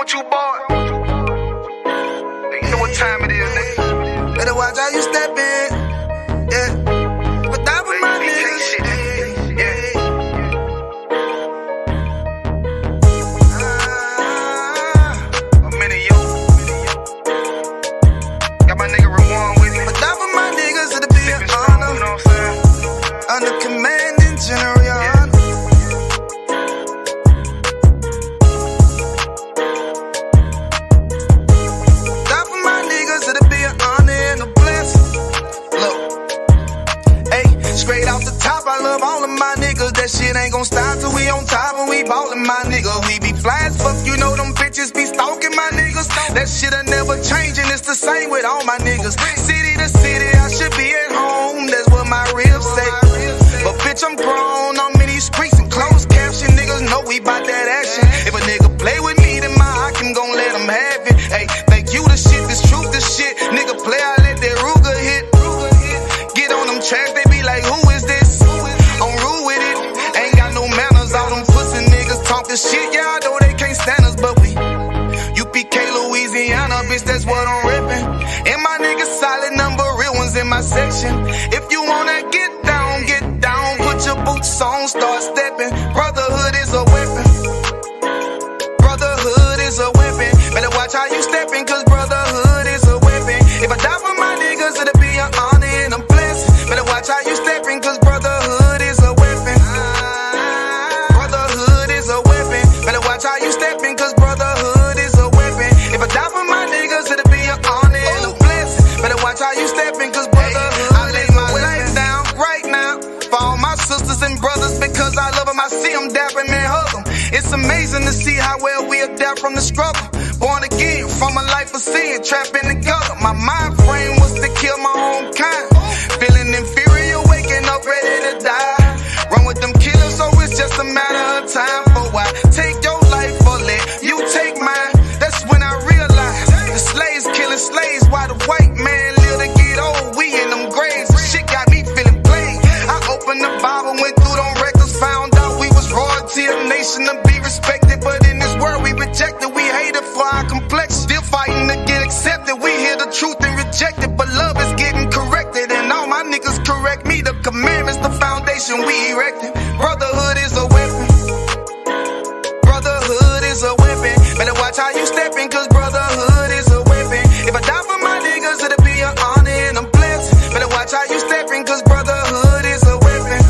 You boy. You know what time it is, nigga. Better watch how you step in. Yeah. But that was my niggas. Yeah. A minute, yo. Got my nigga Ramon with me. But that was my niggas, it'll be an honor. You know what I'm saying? Under commanding general, your honor. Straight off the top, I love all of my niggas. That shit ain't gon' stop till we on top and we ballin', my nigga. We be fly as fuck, you know them bitches be stalking my niggas. That shit'll never change and it's the same with all my niggas. City to city, I should be at home, that's what my ribs say. But bitch, I'm grown, I'm in these streets and closed caption. Niggas know we bout that action. If a nigga play with me, then my hock can gon' let him have it. Hey, think you the shit, this truth the shit. Nigga play, I let that Ruger hit. Get on them tracks, they be like, who is this? I'm rude with it. Ain't got no manners. All them pussy niggas talkin' shit. Yeah, I know they can't stand us, but we UPK, Louisiana, bitch, that's what I'm reppin'. And my niggas solid number, real ones in my section. If you wanna get down, put your boots on, start steppin'. Brotherhood is a weapon. Brotherhood is a weapon. Better watch how you steppin', cause brotherhood is a weapon. If I die for my niggas, it'll be an honor and a blessing. Better watch how you steppin', cause brotherhood is a weapon. Brotherhood is a weapon. Better watch how you steppin', cause brotherhood is a weapon. If I die for my niggas, it'll be an honor and a blessing. Better watch how you steppin', cause brotherhood. I lay my life down right now for all my sisters and brothers, because I love them. I see them dapping and hug them. It's amazing to see how well we adapt from the struggle. Born again from a life of sin, trapped in the gutter. My mind frame was to kill my own kind. Feeling inferior, waking up ready to die. Run with them killers, so it's just a matter of time. For why take your life or let you take mine? That's when I realized the slaves killing slaves, while the white man live to get old. We in them graves, shit got me feeling played. I opened the Bible, went through them records, found out we was royalty, a nation to be respected. But in this world we rejected, we hated for our complexion. Still fighting to get accepted. We hear the truth and reject it, but love is getting corrected. And all my niggas correct me. The commandments, the foundation we erected. Brotherhood is a weapon. Brotherhood is a weapon. Better watch how you steppin', cause brotherhood is a weapon. If I die for my niggas, it'll be an honor and a blessing. Better watch how you steppin', cause brotherhood is a weapon.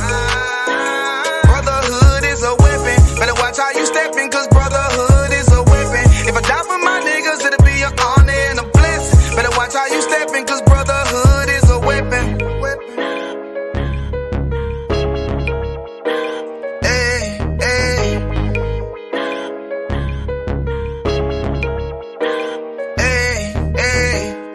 Brotherhood is a weapon. Better watch how you steppin', cause brotherhood is a weapon. If I die for my niggas, it'll be an honor and a blessing. Better watch how you steppin', cause brotherhood is a weapon. Hey, hey. Hey, hey.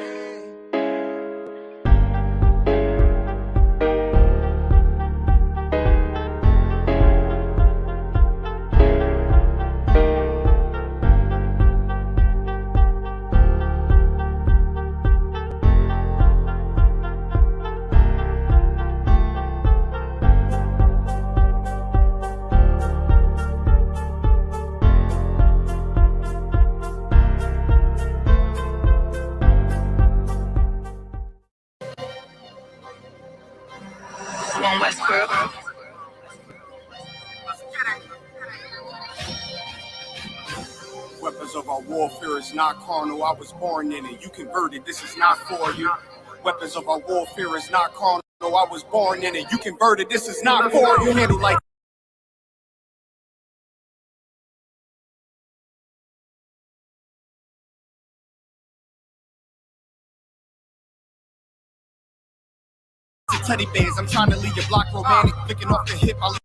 One Westbrook. Weapons of our warfare is not carnal. I was born in it. You converted. This is not for you. Weapons of our warfare is not carnal. I was born in it. You converted. This is not for you. Handle like teddy bears. I'm trying to leave your block romantic. Picking off the hip. I leave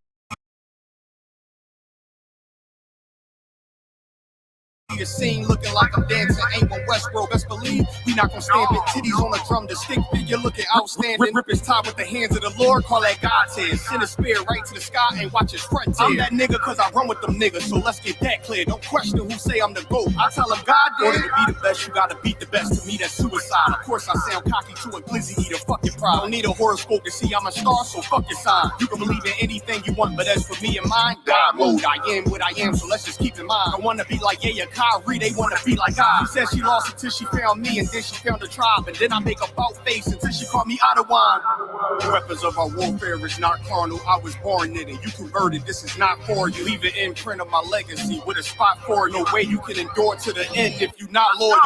your scene looking like I'm dancing. Ain't one Westbrook. Best believe we We not gonna stand it. Titties on the drum, the stick figure looking outstanding. Rip his top with the hands of the Lord, call that God's hand. Send a spear right to the sky and watch his front tear. I'm that nigga cause I run with them niggas, so let's get that clear. Don't question who say I'm the GOAT. I tell them, God damn, to be the best, you gotta beat the best. To me, that's suicide. Of course, I sound cocky to a glizzy eater, fuck your pride. Don't need a horoscope to see I'm a star, so fuck your sign. You can believe in anything you want, but as for me and mine, God mode, I am what I am, so let's just keep in mind. I wanna be like yeah, Kyrie, they wanna be like I. She said she lost until she found me, and then she found a tribe, and then I make a bout face until she called me out of wine. The weapons of our warfare is not carnal. I was born in it. You converted. This is not for you. Leave an imprint of my legacy with a spot for you. No way you can endure to the end if you not loyal.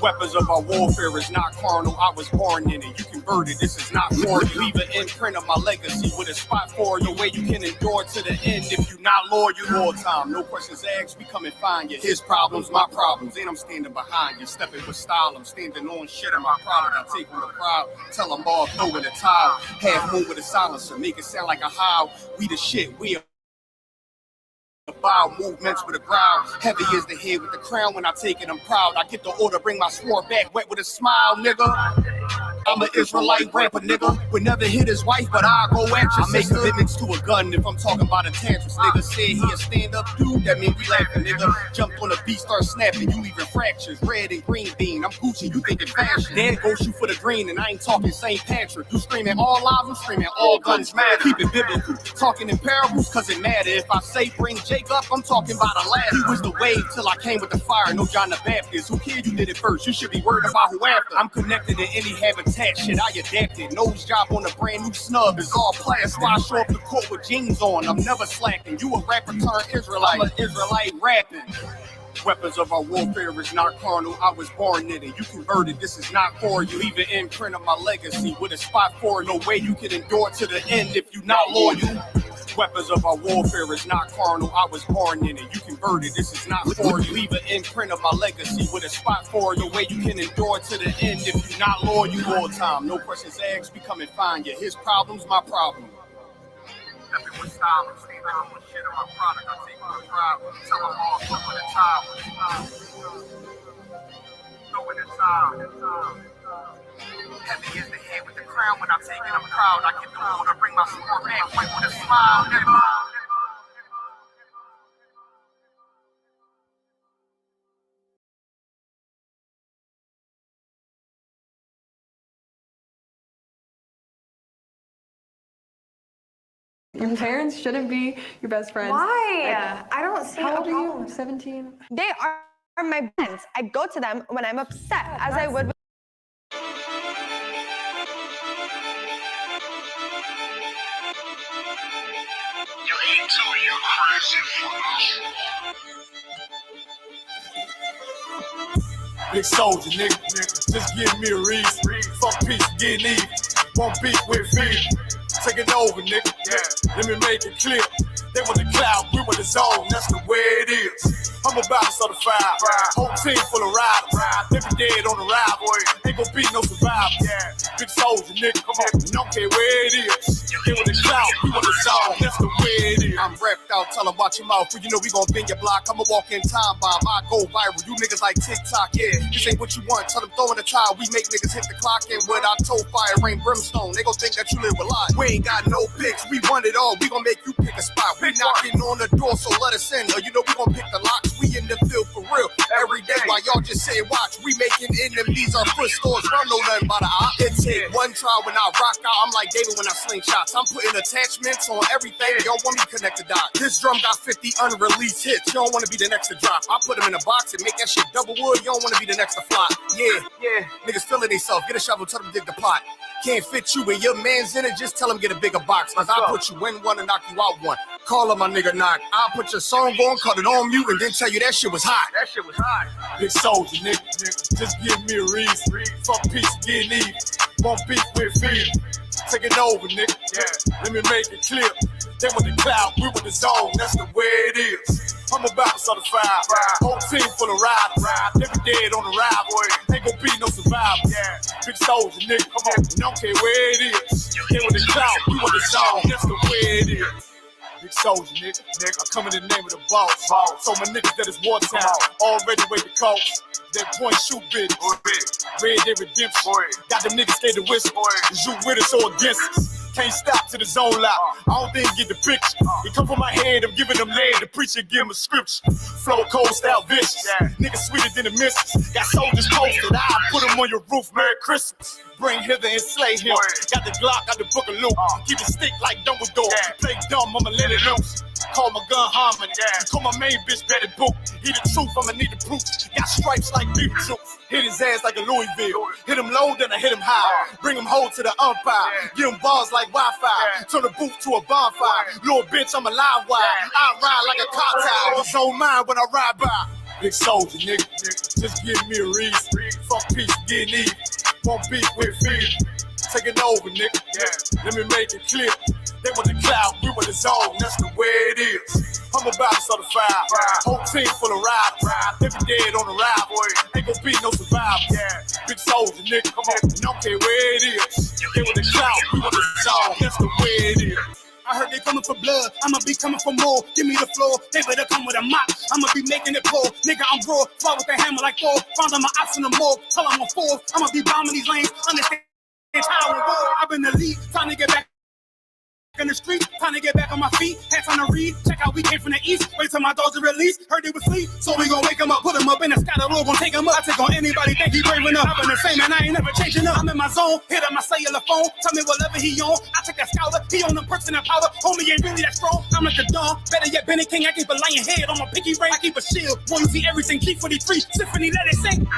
Weapons of our warfare is not carnal. I was born in it. You converted. This is not for you. Leave an imprint of my legacy with a spot for you. No way you can endure to the end if you not loyal. All time, no questions asked. We come and find you. His problems, my problems. And I'm standing behind you. Stepping with style. I'm standing on shit in my product. I take on the crowd. Tell them all throw in the towel. Half moon with a silencer. Make it sound like a howl. We the shit. We are bow movements with a growl. Heavy is the head with the crown. When I take it, I'm proud. I get the order, bring my sword back wet with a smile, nigga. I'm an Israelite rapper, nigga. Would never hit his wife, but I'll go at you. I make commitments to a gun if I'm talking about a tantrums. Nigga said he a stand-up dude, that mean we laughing, nigga. Jumped on a beat, start snapping, you leaving fractures. Red and green bean, I'm Gucci, you thinking fashion. Dad go shoot for the green, and I ain't talking St. Patrick. You screaming all lives, I'm screaming all guns matter. Keep it biblical, talking in parables, cause it matter. If I say bring Jake up, I'm talking about a ladder. He was the wave till I came with the fire, no John the Baptist. Who cared you did it first? You should be worried about who after. I'm connected to any habitat. Shit, I adapted. Nose job on a brand new snub is all plastic. Why I show up the court with jeans on? I'm never slacking. You a rapper turned Israelite. I'm an Israelite rapping. Weapons of our warfare is not carnal. I was born in it. You converted. This is not for you. Leave an imprint of my legacy with a spot for it. No way you can endure to the end if you not loyal. Weapons of our warfare is not carnal. I was born in it. You converted. This is not for you. Leave an imprint of my legacy with a spot for it. No way you can endure to the end if you not loyal. All time. No questions asked. We come and find you. His problems, my problem. Stepping with style. I'm standing on shit on my product. I take my pride. Tell them all throw in the towel. Throw in the towel. Heavy is the head with the crown. When I take it, I'm proud. I get the order, bring my sword back, wait with a smile, nigga. Your parents shouldn't be your best friends. Why? I don't see How a old are problem. you? 17? They are my friends. I go to them when I'm upset, as I would with Big soldier, nigga. Just give me a reason. Fuck peace, getting even. One beat with fear. Take it over, nigga. Yeah. Let me make it clear. They want the cloud, we want the zone. That's the way it is. I'm about to start a fire. Whole team full of riders. They be dead on the ride, boy. Ain't gon' be no survivors. Big soldier, nigga. Come on. Don't care where it is. They want the cloud, we want the zone. That's the way it is. I'm wrapped out, tell them watch your mouth. You know we gon' bend your block. I'ma walk in time bomb. I go viral. You niggas like TikTok, yeah. This ain't what you want. Tell them throw in the towel. We make niggas hit the clock. And what I told fire rain brimstone. They gon' think that you live a lie. We ain't got no picks. We want it all. We gon' make you pick a spot. We knocking on the door, so let us in. You know we gon' pick the locks. We in the field for real. Every day while y'all just say watch. We making enemies our foot stores. Run no nothing by the op. It take one try when I rock out. I'm like David when I sling shots. I'm putting attachments on everything. Y'all want me connect the dot. This drum got 50 unreleased hits. You don't want to be the next to drop. I put them in a box and make that shit double wood. You don't want to be the next to flop. Yeah. Niggas feeling themselves. Get a shovel, tell them dig the plot. Can't fit you and your man's in it. Just tell them get a bigger box. Cause I'll put you in one and knock you out one. Call up my nigga knock. I'll put your song on, cut it on mute, and then tell you that shit was hot. Big soldier, nigga. Just give me a reason. Fuck peace, getting even. One beat with fear. Take it over, nigga. Let me make it clear. They want the cloud, we want the zone. That's the way it is. I'm about to start a fire. Whole team full of riders. They be dead on the ride, boy. Ain't gon' be no survivors. Big soldier, nigga. Come on. Don't care where it is. They want the cloud, we want the zone. That's the way it is. Big Big soldier, nigga. I come in the name of the boss. So my niggas that is wartime, already wait the calls. That point shoot bitch. Red Dead Redemption. Got them niggas scared to whisper. Is you with us or against us? Can't stop to the zone lock. I don't think get the picture. It come from my head, I'm giving them lead. The preacher give him a scripture. Flow cold style vicious. Niggas sweeter than the missus. Got soldiers posted. I put them on your roof. Merry Christmas. Bring hither and slay him. Got the Glock, got the book of loot. Keep it stick like Dumbledore. Play dumb, I'ma let it loose. Call my gun Harmony. Call my main bitch Betty Boop. He the truth, I'ma need the proof. Got stripes like Beetlejuice. Hit his ass like a Louisville. Hit him low, then I hit him high. Bring him home to the umpire. Give him balls like Wi-Fi. Turn the booth to a bonfire. Little bitch, I'm a live wire. I ride like a car tire. It's on mine when I ride by. Big soldier, nigga. Just give me a reason. Fuck peace, getting even. Won't beef with fear. Take it over, nigga. Let me make it clear. They want the cloud, we want the zone. That's the way it is. I'm about to start a fire. Whole team full of riders. They be dead on the ride, boy. Ain't gon' be no survivors. Big soldier, nigga. Come on. And I don't care where it is. They want the cloud, we want the zone. That's the way it is. I heard they coming for blood, I'ma be coming for more. Give me the floor, they better come with a mop. I'ma be making it pour. Nigga, I'm raw, fly with the hammer like Thor. Found on my ops in the morgue, tell I'm a four. I'ma be bombing these lanes, understand how it war. I've been the lead, time to get back in the street, time to get back on my feet. Had time to read, check out we came from the east. Wait till my dogs are released, heard they was sleep. So we gon' wake them up, put them up in the sky. The Lord gon' take them up. I take on anybody, think he brave enough. I've been the same and I ain't never changing up. I'm in my zone, hit up my cellular phone. Tell me whatever he on, I take that scouter. He on them perks and that powder. Homie ain't really that strong, I'm like a dawn. Better yet, Benny King, I keep a lion head on my pinky ring. I keep a shield, boy you see everything, G43, Symphony, let it sing.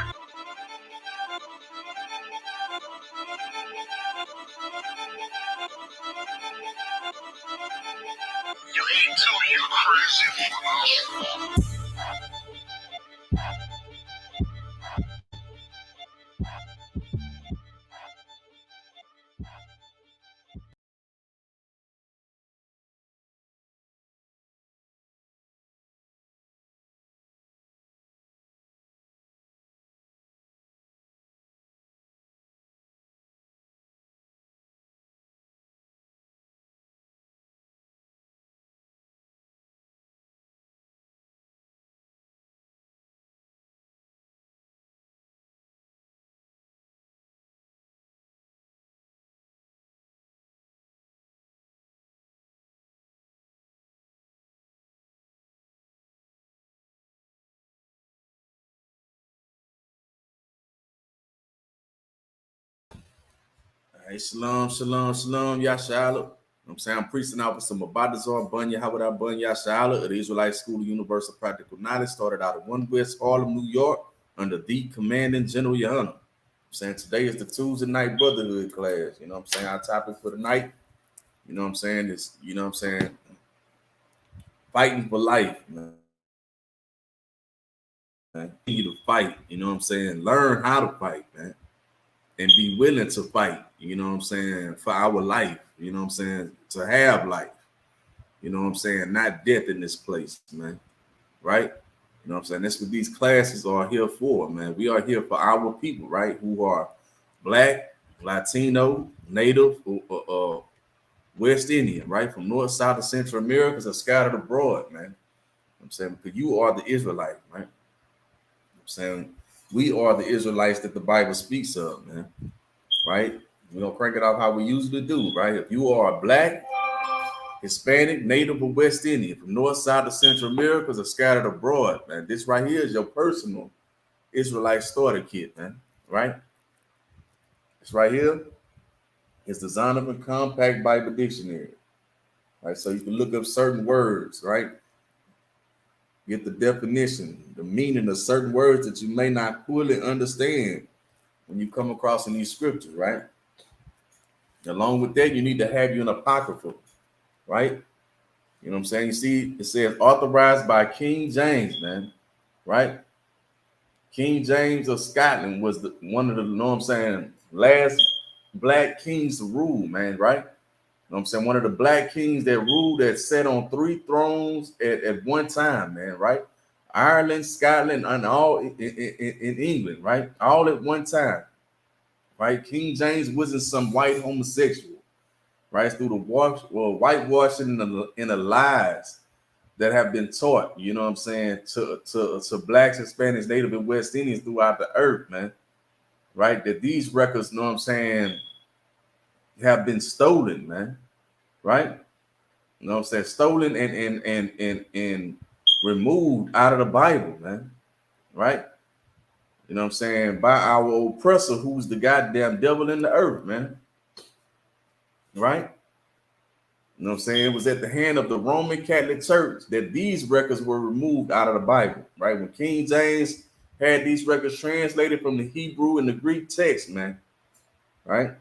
You ain't too you crazy. Hey, shalom, shalom, shalom, Yashala. I'm saying I'm preaching out with some Abadazar Bunya, Hawada Bunya Yashala of the Israelite School of Universal Practical Knowledge, started out of 1 West Harlem, New York, under the Commanding General Yohana. I'm saying today is the Tuesday night Brotherhood class. You know what I'm saying? Our topic for the night, you know what I'm saying, is, you know what I'm saying, fighting for life, man. Continue to fight, you know what I'm saying? Learn how to fight, man. And be willing to fight, you know what I'm saying, for our life, you know what I'm saying, to have life, you know what I'm saying, not death in this place, man, right? You know what I'm saying? That's what these classes are here for, man. We are here for our people, right, who are Black, Latino, Native, West Indian, right, from North, South, and Central Americas are scattered abroad, man. You know what I'm saying, because you are the Israelite, right? You know what I'm saying, we are the Israelites that the Bible speaks of, man, right? We're going to crank it off how we usually do, right? If you are Black, Hispanic, Native, or West Indian, from North, South, to Central Americas, or scattered abroad, man, this right here is your personal Israelite starter kit, man, right? This right here is the Zondervan Compact Bible Dictionary, right? So you can look up certain words, right? Get the definition, the meaning of certain words that you may not fully understand when you come across in these scriptures, right? Along with that, you need to have you an apocrypha, right? You know what I'm saying? You see, it says authorized by King James, man, right? King James of Scotland was one of the, you know what I'm saying, last Black kings to rule, man, right? You know what I'm saying? One of the Black kings that ruled, that sat on 3 thrones at one time, man, right? Ireland, Scotland, and all in England, right? All at one time, right? King James wasn't some white homosexual. right? It's through the whitewashing and the lies that have been taught, you know what I'm saying, to blacks, Hispanics, Native, and West Indians throughout the earth, man. Right? That these records, you know what I'm saying, have been stolen, man. Right? You know what I'm saying? Stolen and removed out of the Bible, man. Right? You know what I'm saying? By our oppressor, who's the goddamn devil in the earth, man. Right? You know what I'm saying? It was at the hand of the Roman Catholic Church that these records were removed out of the Bible, right? When King James had these records translated from the Hebrew and the Greek text, man, right?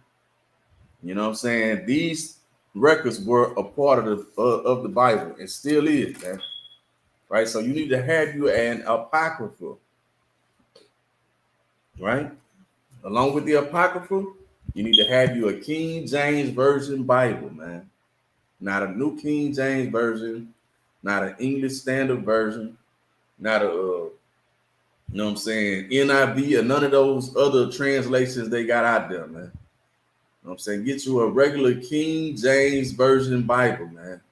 You know what I'm saying? These records were a part of the Bible and still is, man, right? So you need to have you an apocrypha, right? Along with the apocrypha, you need to have you a King James Version Bible, man. Not a New King James Version, not an English Standard Version, not a, you know what I'm saying, NIV or none of those other translations they got out there, man. You know what I'm saying? Get you a regular King James Version Bible, man,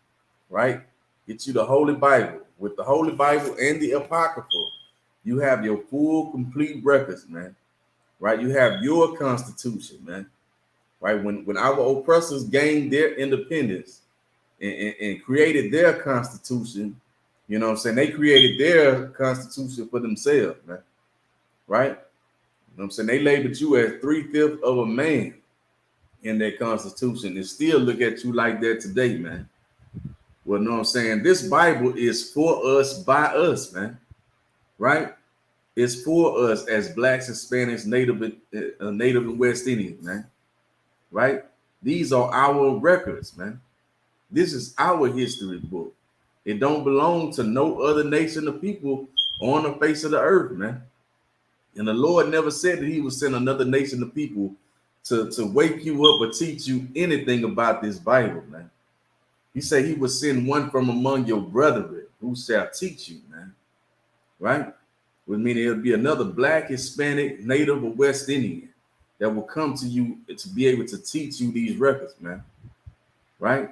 right? Get you the Holy Bible. With the Holy Bible and the Apocrypha, you have your full, complete records, man, right? You have your Constitution, man, right? When our oppressors gained their independence, and created their constitution, you know what I'm saying? They created their constitution for themselves, man. Right? You know what I'm saying? They labeled you as 3/5 of a man in their constitution and still look at you like that today, man. Well, you know what I'm saying? This Bible is for us, by us, man. Right? It's for us as blacks, Hispanics, Native and West Indians, man. Right? These are our records, man. This is our history book. It don't belong to no other nation of people on the face of the earth, man. And the Lord never said that he would send another nation of people to wake you up or teach you anything about this Bible, man. He said he would send one from among your brethren who shall teach you, man. Right? Which means it'll be another black, Hispanic, Native, or West Indian that will come to you to be able to teach you these records, man. Right?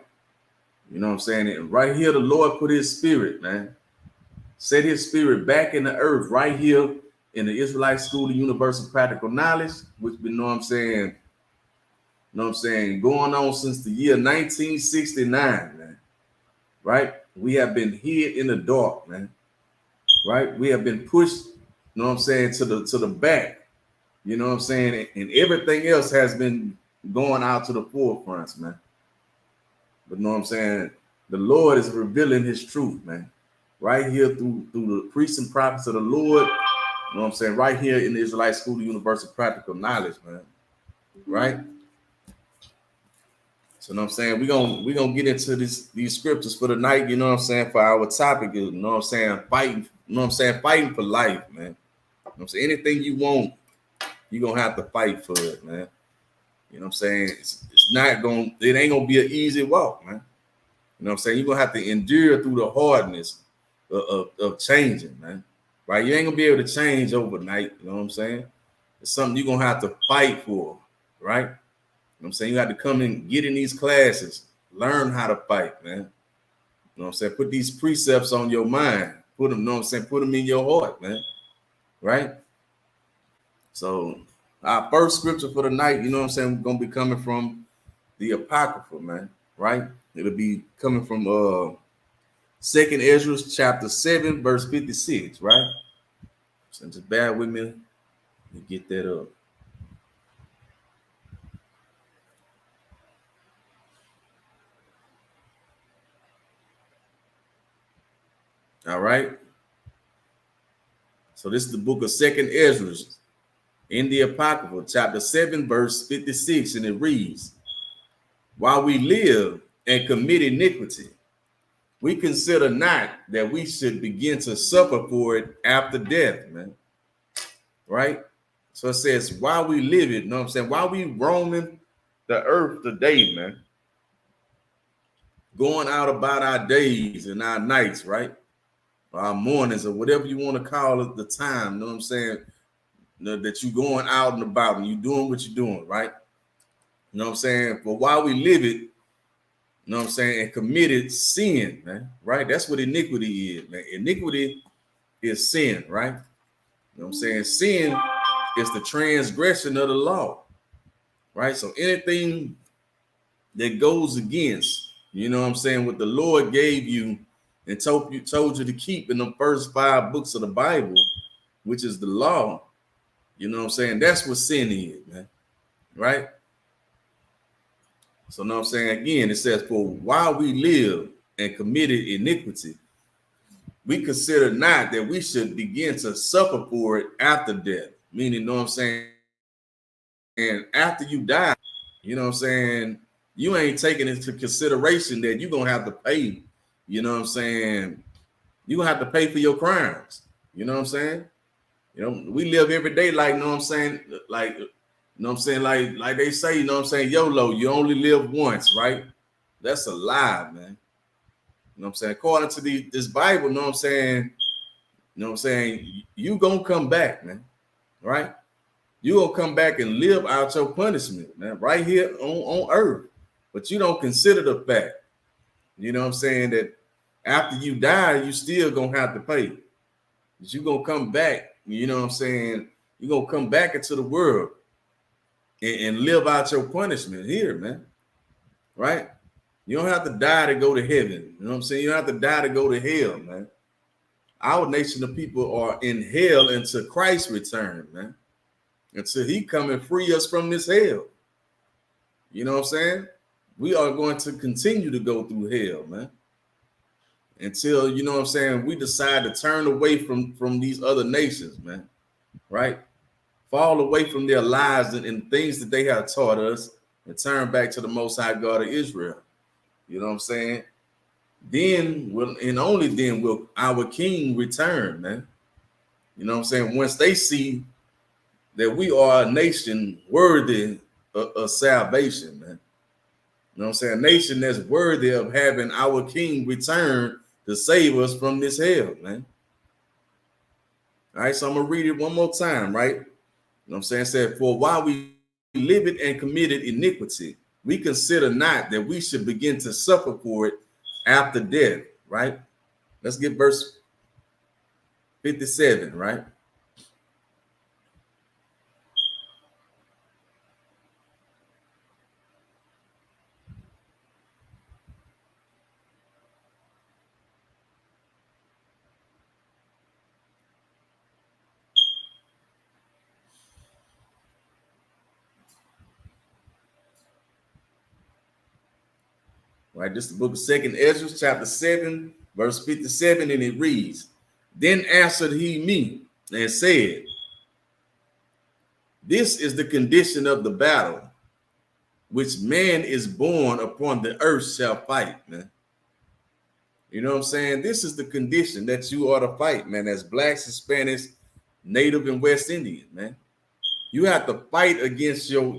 You know what I'm saying? And right here, the Lord put his spirit, man. Set his spirit back in the earth right here in the Israelite School of Universal Practical Knowledge, which you know what I'm saying, going on since the year 1969, man. Right? We have been hid in the dark, man. Right? We have been pushed, you know what I'm saying, to the back. You know what I'm saying? And everything else has been going out to the forefronts, man. But you know what I'm saying? The Lord is revealing his truth, man. Right here through the priests and prophets of the Lord. You know what I'm saying? Right here in the Israelite School of Universal Practical Knowledge, man. Right? So you know what I'm saying? We're gonna get into these scriptures for the night, you know what I'm saying, for our topic, you know what I'm saying, fighting, you know what I'm saying, fighting for life, man. You know what I'm saying? Anything you want, you're gonna have to fight for it, man. You know what I'm saying? It ain't gonna be an easy walk, man. You know what I'm saying? You're gonna have to endure through the hardness of changing, man. Right? You ain't gonna be able to change overnight, you know what I'm saying? It's something you're gonna have to fight for, right? You know what I'm saying? You have to come and get in these classes, learn how to fight, man. You know what I'm saying? Put these precepts on your mind, put them, you know what I'm saying? Put them in your heart, man. Right? So our first scripture for the night, you know what I'm saying, we're gonna be coming from the Apocrypha, man, right? It'll be coming from 2nd Ezra chapter 7, verse 56, right? So just bear with me and get that up. All right. So this is the book of 2nd Ezra in the Apocrypha, chapter 7, verse 56, and it reads, while we live and commit iniquity, we consider not that we should begin to suffer for it after death, man. Right? So it says, while we live it, you know what I'm saying? While we roaming the earth today, man, going out about our days and our nights, right? Our mornings or whatever you want to call it, the time, you know what I'm saying? That you going out and about and you doing what you're doing, right? You know what I'm saying? But while we live it, You know what I'm saying? And committed sin, man. Right? That's what iniquity is, man. Iniquity is sin, right? You know what I'm saying? Sin is the transgression of the law, right? So anything that goes against, you know what I'm saying, what the Lord gave you and told you to keep in the first 5 books of the Bible, which is the law, you know what I'm saying? That's what sin is, man, right? So, you know what I'm saying? Again, it says, for while we live and committed iniquity, we consider not that we should begin to suffer for it after death. Meaning, you know what I'm saying? And after you die, you know what I'm saying? You ain't taking into consideration that you're going to have to pay, you know what I'm saying? You're going to have to pay for your crimes. You know what I'm saying? You know, we live every day like, you know what I'm saying? Like, you know what I'm saying? Like they say, you know what I'm saying? YOLO, you only live once, right? That's a lie, man. You know what I'm saying? According to this Bible, you know what I'm saying? You know what I'm saying? You gonna come back, man, right? You gonna come back and live out your punishment, man, right here on earth. But you don't consider the fact, you know what I'm saying, that after you die, you still gonna have to pay. But you gonna come back, you know what I'm saying? You gonna come back into the world and live out your punishment here, man, right? You don't have to die to go to heaven. You know what I'm saying? You don't have to die to go to hell, man. Our nation of people are in hell until Christ return, man. Until he come and free us from this hell. You know what I'm saying? We are going to continue to go through hell, man. Until, you know what I'm saying, we decide to turn away from these other nations, man. Right? Fall away from their lives and things that they have taught us and turn back to the Most High God of Israel. You know what I'm saying? Then will, and only then will our King return, man. You know what I'm saying? Once they see that we are a nation worthy of salvation, man. You know what I'm saying? A nation that's worthy of having our King return to save us from this hell, man. All right, so I'm gonna read it one more time, right? You know what I'm saying? It said, for while we live it and committed iniquity, we consider not that we should begin to suffer for it after death, right? Let's get verse 57, right? Right, this is the book of 2nd Ezra, chapter 7, verse 57, and it reads, then answered he me and said, this is the condition of the battle, which man is born upon the earth shall fight, man. You know what I'm saying? This is the condition that you ought to fight, man, as blacks, Hispanics, Native, and West Indian, man. You have to fight against your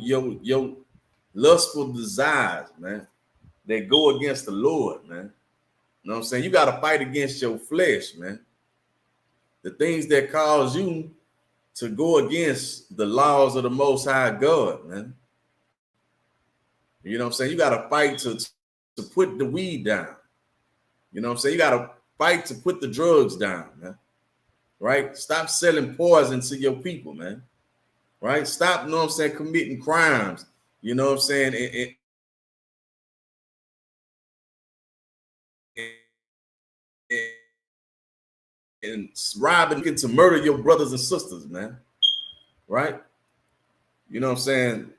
lustful desires, man, that go against the Lord, man. You know what I'm saying? You got to fight against your flesh, man. The things that cause you to go against the laws of the Most High God, man. You know what I'm saying? You got to fight to put the weed down. You know what I'm saying? You got to fight to put the drugs down, man. Right? Stop selling poison to your people, man. Right? Stop, you know what I'm saying, committing crimes. You know what I'm saying? And robbing to murder your brothers and sisters, man. Right? You know what I'm saying?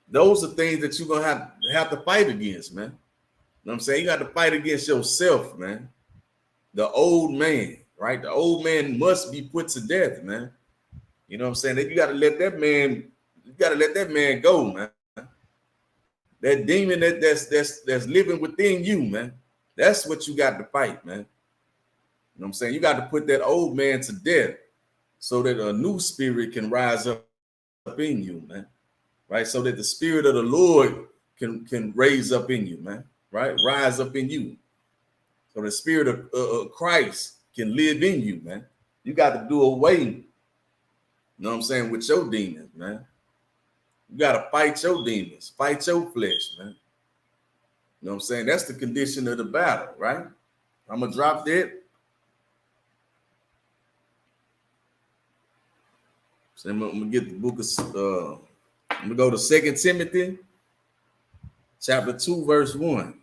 Those are things that you're gonna have to fight against, man. You know what I'm saying? You got to fight against yourself, man. The old man, right? The old man must be put to death, man. You know what I'm saying? That you got to let that man go, man. That demon that's living within you, man. That's what you got to fight, man. You know what I'm saying? You got to put that old man to death so that a new spirit can rise up in you, man. Right? So that the spirit of the Lord can raise up in you, man. Right? Rise up in you. So the spirit of Christ can live in you, man. You got to do away, you know what I'm saying, with your demons, man. You got to fight your demons, fight your flesh, man. You know what I'm saying? That's the condition of the battle, right? I'm gonna drop that. So I'm gonna get the book of I'm gonna go to 2 Timothy chapter 2, verse 1.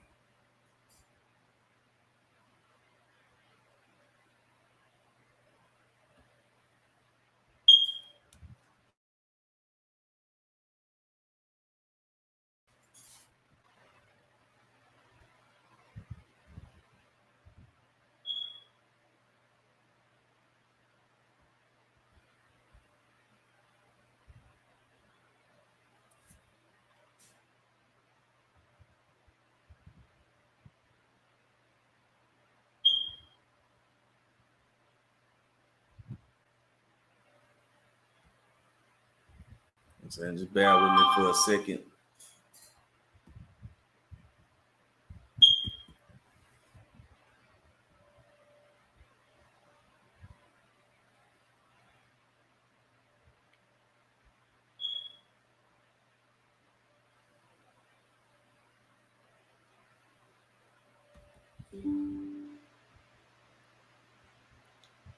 I'm saying, just bear with me for a second.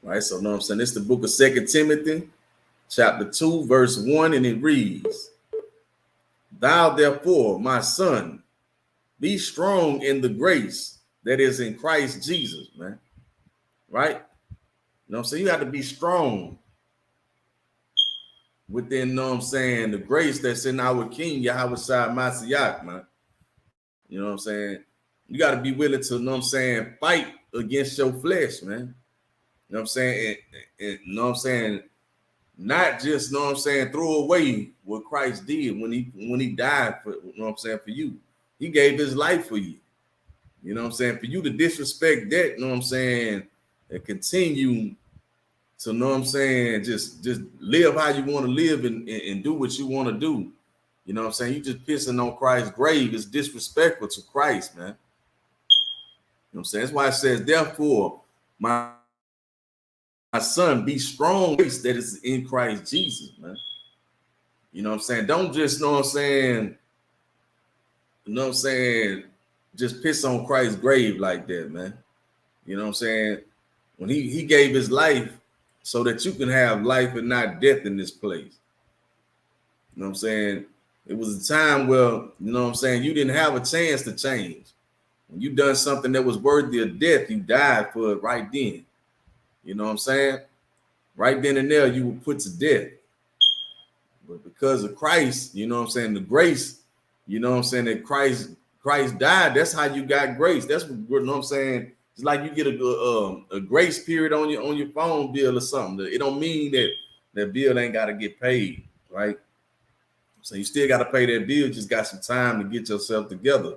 Right, so you know what I'm saying? It's the book of 2 Timothy, chapter 2, verse 1, and it reads, Thou therefore, my son, be strong in the grace that is in Christ Jesus, man. Right? You know what I'm saying? You have to be strong within, you know what I'm saying, the grace that's in our King, Yahweh Shai Mashiach, man. You know what I'm saying? You got to be willing to, you know what I'm saying, fight against your flesh, man. You know what I'm saying? And you know what I'm saying? Not just, you know what I'm saying, throw away what Christ did when he died for, you know what I'm saying, for you. He gave his life for you. You know what I'm saying? For you to disrespect that, you know what I'm saying, and continue to, you know what I'm saying, just live how you want to live and do what you want to do. You know what I'm saying? You just pissing on Christ's grave. It's disrespectful to Christ, man. You know what I'm saying? That's why it says, therefore, my son, be strong that is in Christ Jesus, man. You know what I'm saying? Don't just, know what I'm saying, just piss on Christ's grave like that, man. You know what I'm saying? When he gave his life so that you can have life and not death in this place. You know what I'm saying? It was a time where, you know what I'm saying, you didn't have a chance to change. When you done something that was worthy of death, you died for it right then. You know what I'm saying? Right then and there, you were put to death. But because of Christ, you know what I'm saying, the grace, you know what I'm saying, that Christ died, that's how you got grace. That's what, you know what I'm saying? It's like you get a grace period on your phone bill or something. It don't mean that bill ain't got to get paid, right? So you still got to pay that bill. Just got some time to get yourself together,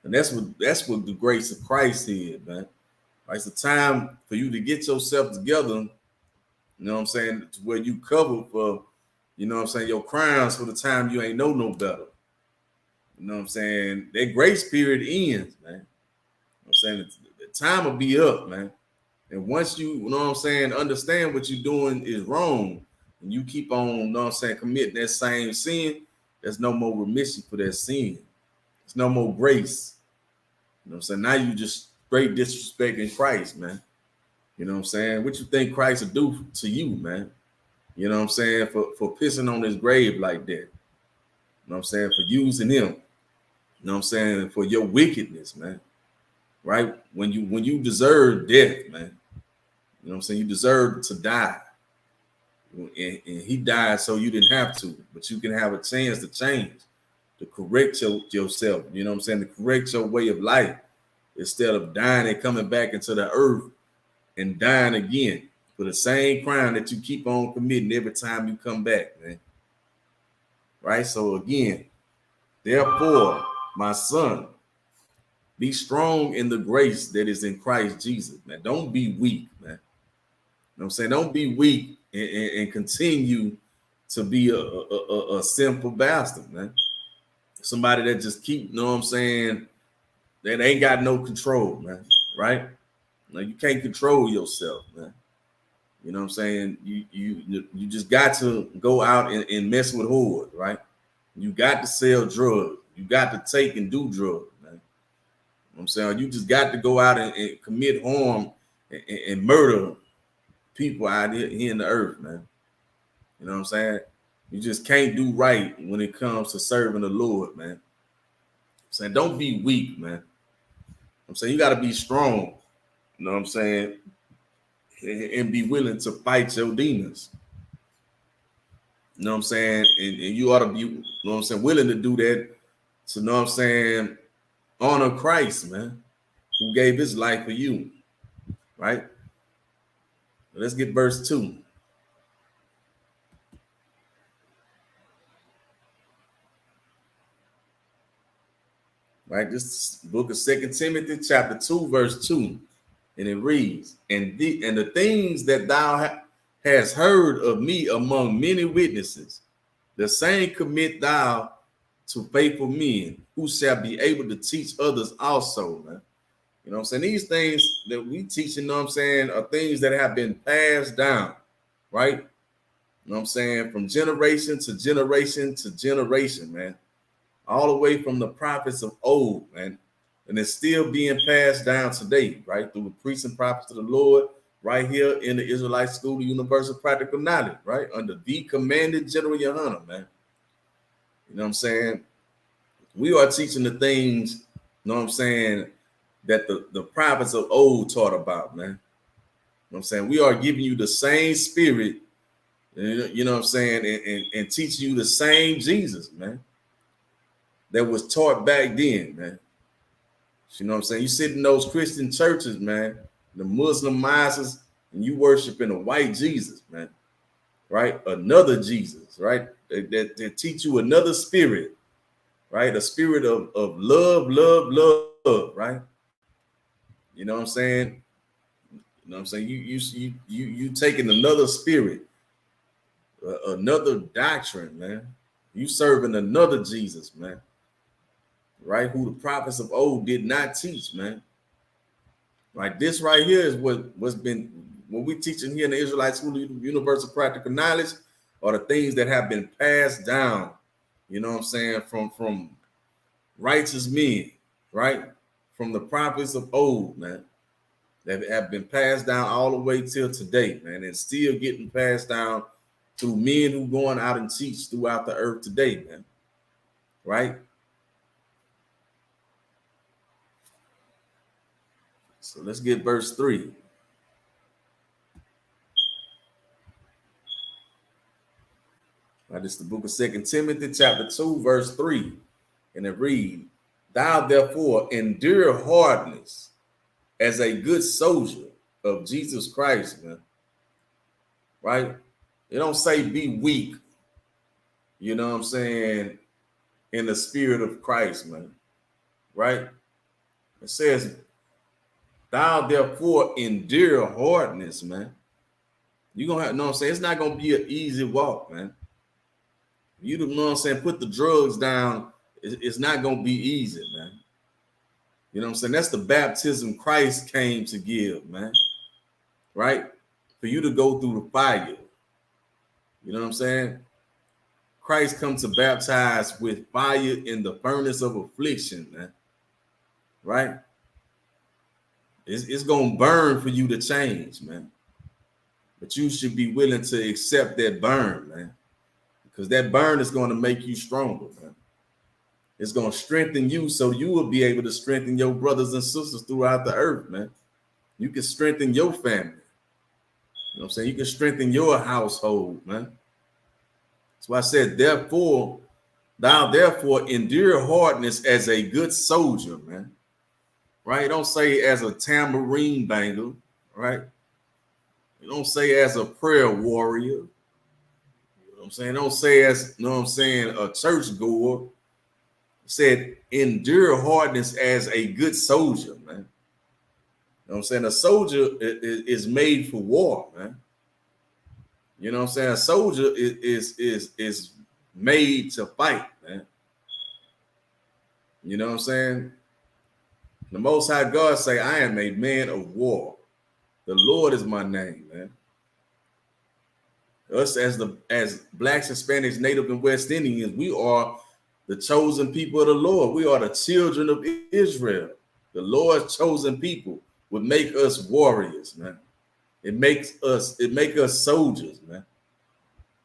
and that's what the grace of Christ is, man. Right? It's the time for you to get yourself together. You know what I'm saying? To where you cover for, you know what I'm saying, your crimes for the time you ain't know no better. You know what I'm saying? That grace period ends, man. You know what I'm saying? The time will be up, man. And once you know what I'm saying, understand what you're doing is wrong, and you keep on, you know what I'm saying, committing that same sin, there's no more remission for that sin. There's no more grace. You know what I'm saying? Now you just straight disrespecting Christ, man. You know what I'm saying? What you think Christ will do to you, man? You know what I'm saying? For pissing on his grave like that. You know what I'm saying? For using him. You know what I'm saying? For your wickedness, man. Right? When you deserve death, man. You know what I'm saying? You deserve to die. And he died so you didn't have to, but you can have a chance to change, to correct yourself. You know what I'm saying? To correct your way of life instead of dying and coming back into the earth and dying again for the same crime that you keep on committing every time you come back, man. Right? So again, therefore, my son, be strong in the grace that is in Christ Jesus, man. Don't be weak, man. You know what I'm saying? Don't be weak and continue to be a simple bastard, man. Somebody that just keep, you know what I'm saying, that ain't got no control, man. Right? Now you can't control yourself, man. You know what I'm saying? You just got to go out and mess with whores, right? You got to sell drugs. You got to take and do drugs, man. I'm saying? You just got to go out and commit harm and murder people out here in the earth, man. You know what I'm saying? You just can't do right when it comes to serving the Lord, man. I'm saying, don't be weak, man. I'm saying, you got to be strong. You know what I'm saying? And be willing to fight your demons. You know what I'm saying? And you ought to be, you know what I'm saying, willing to do that. So, you know what I'm saying, honor Christ, man, who gave his life for you, right? Let's get verse 2. Right, this book of 2 Timothy, chapter 2, verse 2. And it reads, and the things that thou hast heard of me among many witnesses, the same commit thou to faithful men who shall be able to teach others also, man. You know what I'm saying? These things that we teach, you know what I'm saying, are things that have been passed down, right? You know what I'm saying? From generation to generation to generation, man. All the way from the prophets of old, man. And it's still being passed down today, right? Through the priests and prophets of the Lord, right here in the Israelite School of Universal Practical Knowledge, right? Under the commanded General Yohana, man. You know what I'm saying? We are teaching the things, you know what I'm saying, that the prophets of old taught about, man. You know what I'm saying? We are giving you the same spirit, you know what I'm saying, and teaching you the same Jesus, man, that was taught back then, man. You know what I'm saying? You sit in those Christian churches, man, the Muslim mosques, and you worshiping a white Jesus, man, right? Another Jesus, right? They teach you another spirit, right? A spirit of love, right? You know what I'm saying? You know what I'm saying? You taking another spirit, another doctrine, man. You serving another Jesus, man. Right, who the prophets of old did not teach, man. Like this right here is what's been what we teaching here in the Israelite School of Universal Practical Knowledge are the things that have been passed down, you know what I'm saying, from righteous men, right? From the prophets of old, man, that have been passed down all the way till today, man, and still getting passed down through men who going out and teach throughout the earth today, man. Right? So let's get verse 3. Right, this is the book of 2 Timothy, chapter 2, verse 3. And it reads, thou therefore endure hardness as a good soldier of Jesus Christ, man. Right? It don't say be weak, you know what I'm saying, in the spirit of Christ, man. Right? It says, thou therefore endure hardness, man. You're gonna have, know what I'm saying? It's not gonna be an easy walk, man. You know what I'm saying? Put the drugs down, it's not gonna be easy, man. You know what I'm saying? That's the baptism Christ came to give, man. Right? For you to go through the fire. You know what I'm saying? Christ come to baptize with fire in the furnace of affliction, man. Right? It's gonna burn for you to change, man. But you should be willing to accept that burn, man. Because that burn is going to make you stronger, man. It's going to strengthen you so you will be able to strengthen your brothers and sisters throughout the earth, man. You can strengthen your family. You know what I'm saying? You can strengthen your household, man. That's why I said, therefore, thou therefore endure hardness as a good soldier, man. Right? Don't say as a tambourine banger, right? You don't say as a prayer warrior. You know what I'm saying? Don't say as, you know what I'm saying, a church goer. Said endure hardness as a good soldier, man. You know what I'm saying? A soldier is made for war, man. You know what I'm saying? A soldier is made to fight, man. You know what I'm saying? The Most High God say, I am a man of war. The Lord is my name, man. Us as blacks, Hispanics, Native, and West Indians, we are the chosen people of the Lord. We are the children of Israel. The Lord's chosen people would make us warriors, man. It make us soldiers, man.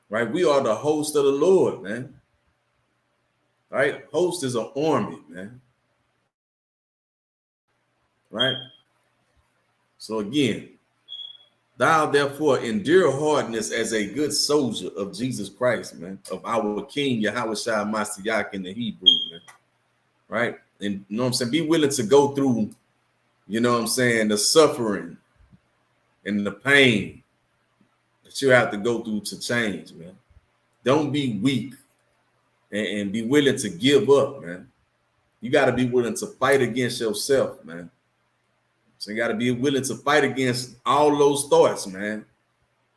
Right? We are the host of the Lord, man. Right? Host is an army, man. Right? So again, thou therefore endure hardness as a good soldier of Jesus Christ, man, of our King Yahweh Shai Mashiach in the Hebrew, man. Right? And you know what I'm saying? Be willing to go through, you know what I'm saying, the suffering and the pain that you have to go through to change, man. Don't be weak and be willing to give up, man. You got to be willing to fight against yourself, man. So you got to be willing to fight against all those thoughts, man.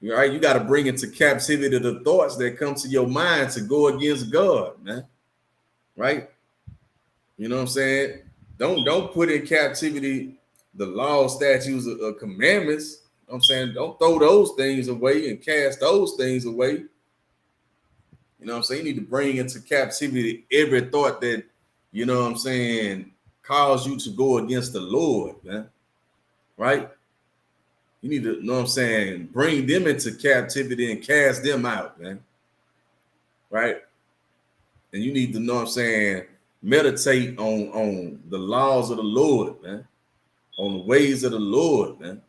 All right, you got to bring into captivity the thoughts that come to your mind to go against God, man. Right? You know what I'm saying? Don't put in captivity the law, statutes, or commandments. You know what I'm saying? Don't throw those things away and cast those things away. You know what I'm saying? You need to bring into captivity every thought that, you know what I'm saying, cause you to go against the Lord, man. Right? You need to, you know what I'm saying, bring them into captivity and cast them out, man. Right? And you need to, know what I'm saying, meditate on the laws of the Lord, man. On the ways of the Lord, man. You know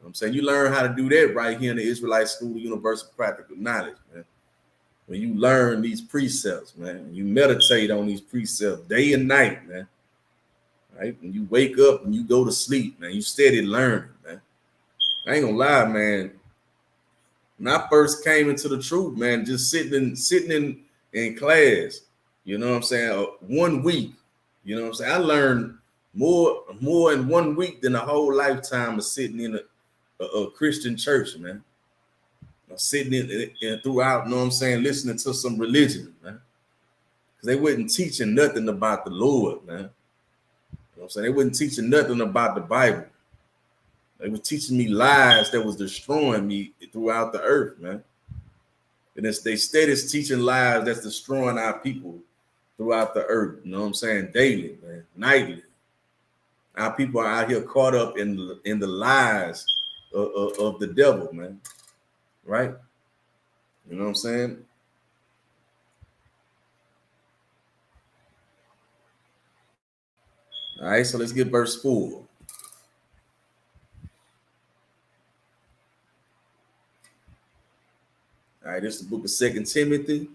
what I'm saying? You learn how to do that right here in the Israelite School of Universal Practical Knowledge, man. When you learn these precepts, man, you meditate on these precepts day and night, man. Right? When you wake up and you go to sleep, man, you steady learning, man. I ain't gonna lie, man. When I first came into the truth, man, just sitting in class, you know what I'm saying, 1 week, you know what I'm saying, I learned more in 1 week than a whole lifetime of sitting in a Christian church, man. Sitting in throughout, you know what I'm saying, listening to some religion, man. Because they wasn't teaching nothing about the Lord, man. You know what I'm saying? They wasn't teaching nothing about the Bible. They were teaching me lies that was destroying me throughout the earth, man. And they steady teaching lies that's destroying our people throughout the earth. You know what I'm saying? Daily, man, nightly. Our people are out here caught up in the lies of the devil, man. Right? You know what I'm saying? All right, so let's get verse 4. All right, this is the book of 2 Timothy,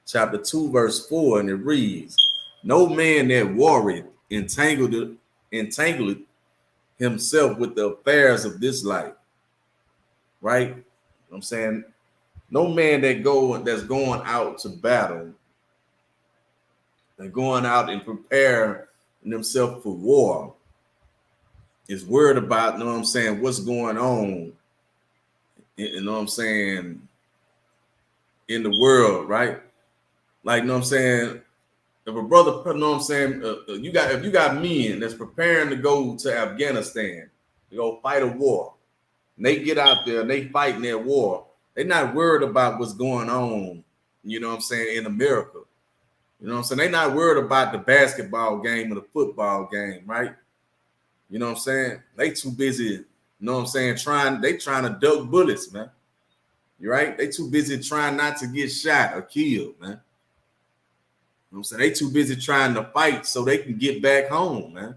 chapter 2, verse 4, and it reads, no man that warreth entangled himself with the affairs of this life. Right? You know what I'm saying? No man that's going out to battle, and going out and preparing themselves for war, is worried about, you know what I'm saying, what's going on, you know what I'm saying, in the world, right? Like, you know what I'm saying, if a brother, you know what I'm saying, if you got men that's preparing to go to Afghanistan to go fight a war, and they get out there and they fight in their war, they're not worried about what's going on, you know what I'm saying, in America. You know what I'm saying? They're not worried about the basketball game or the football game, right? You know what I'm saying? They too busy, you know what I'm saying, trying to duck bullets, man. You right? They too busy trying not to get shot or killed, man. You know what I'm saying? They too busy trying to fight so they can get back home, man.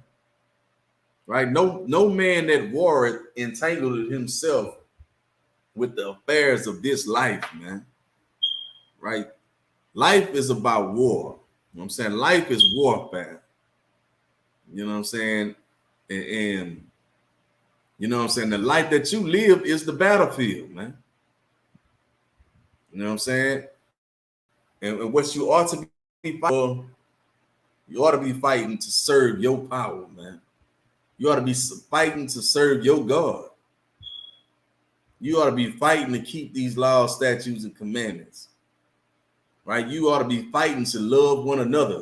Right? No man that warreth entangled himself with the affairs of this life, man. Right? Life is about war. You know what I'm saying? Life is warfare. You know what I'm saying? And you know what I'm saying? The life that you live is the battlefield, man. You know what I'm saying? And what you ought to be fighting, you ought to be fighting to serve your power, man. You ought to be fighting to serve your God. You ought to be fighting to keep these laws, statutes, and commandments. Right? You ought to be fighting to love one another.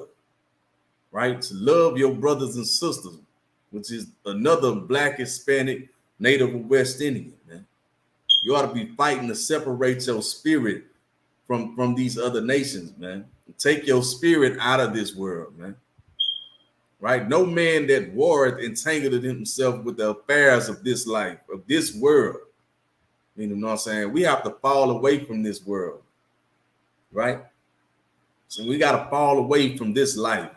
Right? To love your brothers and sisters, which is another Black, Hispanic, Native, or West Indian, man. You ought to be fighting to separate your spirit from these other nations, man. Take your spirit out of this world, man. right? No man that warreth entangled himself with the affairs of this life, of this world. You know what I'm saying? We have to fall away from this world, right? So we got to fall away from this life.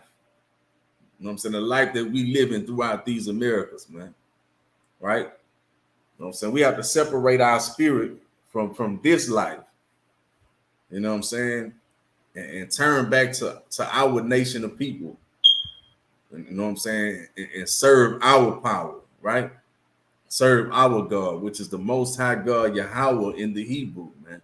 You know what I'm saying? The life that we live in throughout these Americas, man, right? You know what I'm saying? We have to separate our spirit from this life. You know what I'm saying? And turn back to our nation of people. You know what I'm saying? And serve our power, right? Serve our God, which is the Most High God, Yahweh in the Hebrew, man,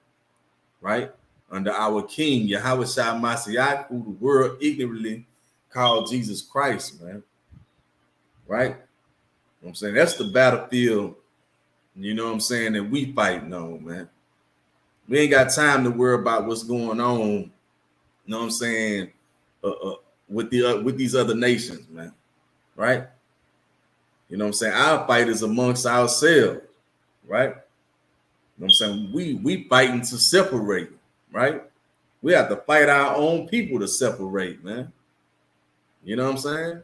right? Under our King, Yahweh Shai Mashiach, who the world ignorantly called Jesus Christ, man, right? You know what I'm saying? That's the battlefield, you know what I'm saying, that we fighting on, man. We ain't got time to worry about what's going on, you know what I'm saying, with these other nations, man, right? You know what I'm saying? Our fight is amongst ourselves, right? You know what I'm saying? We fighting to separate, right? We have to fight our own people to separate, man. You know what I'm saying?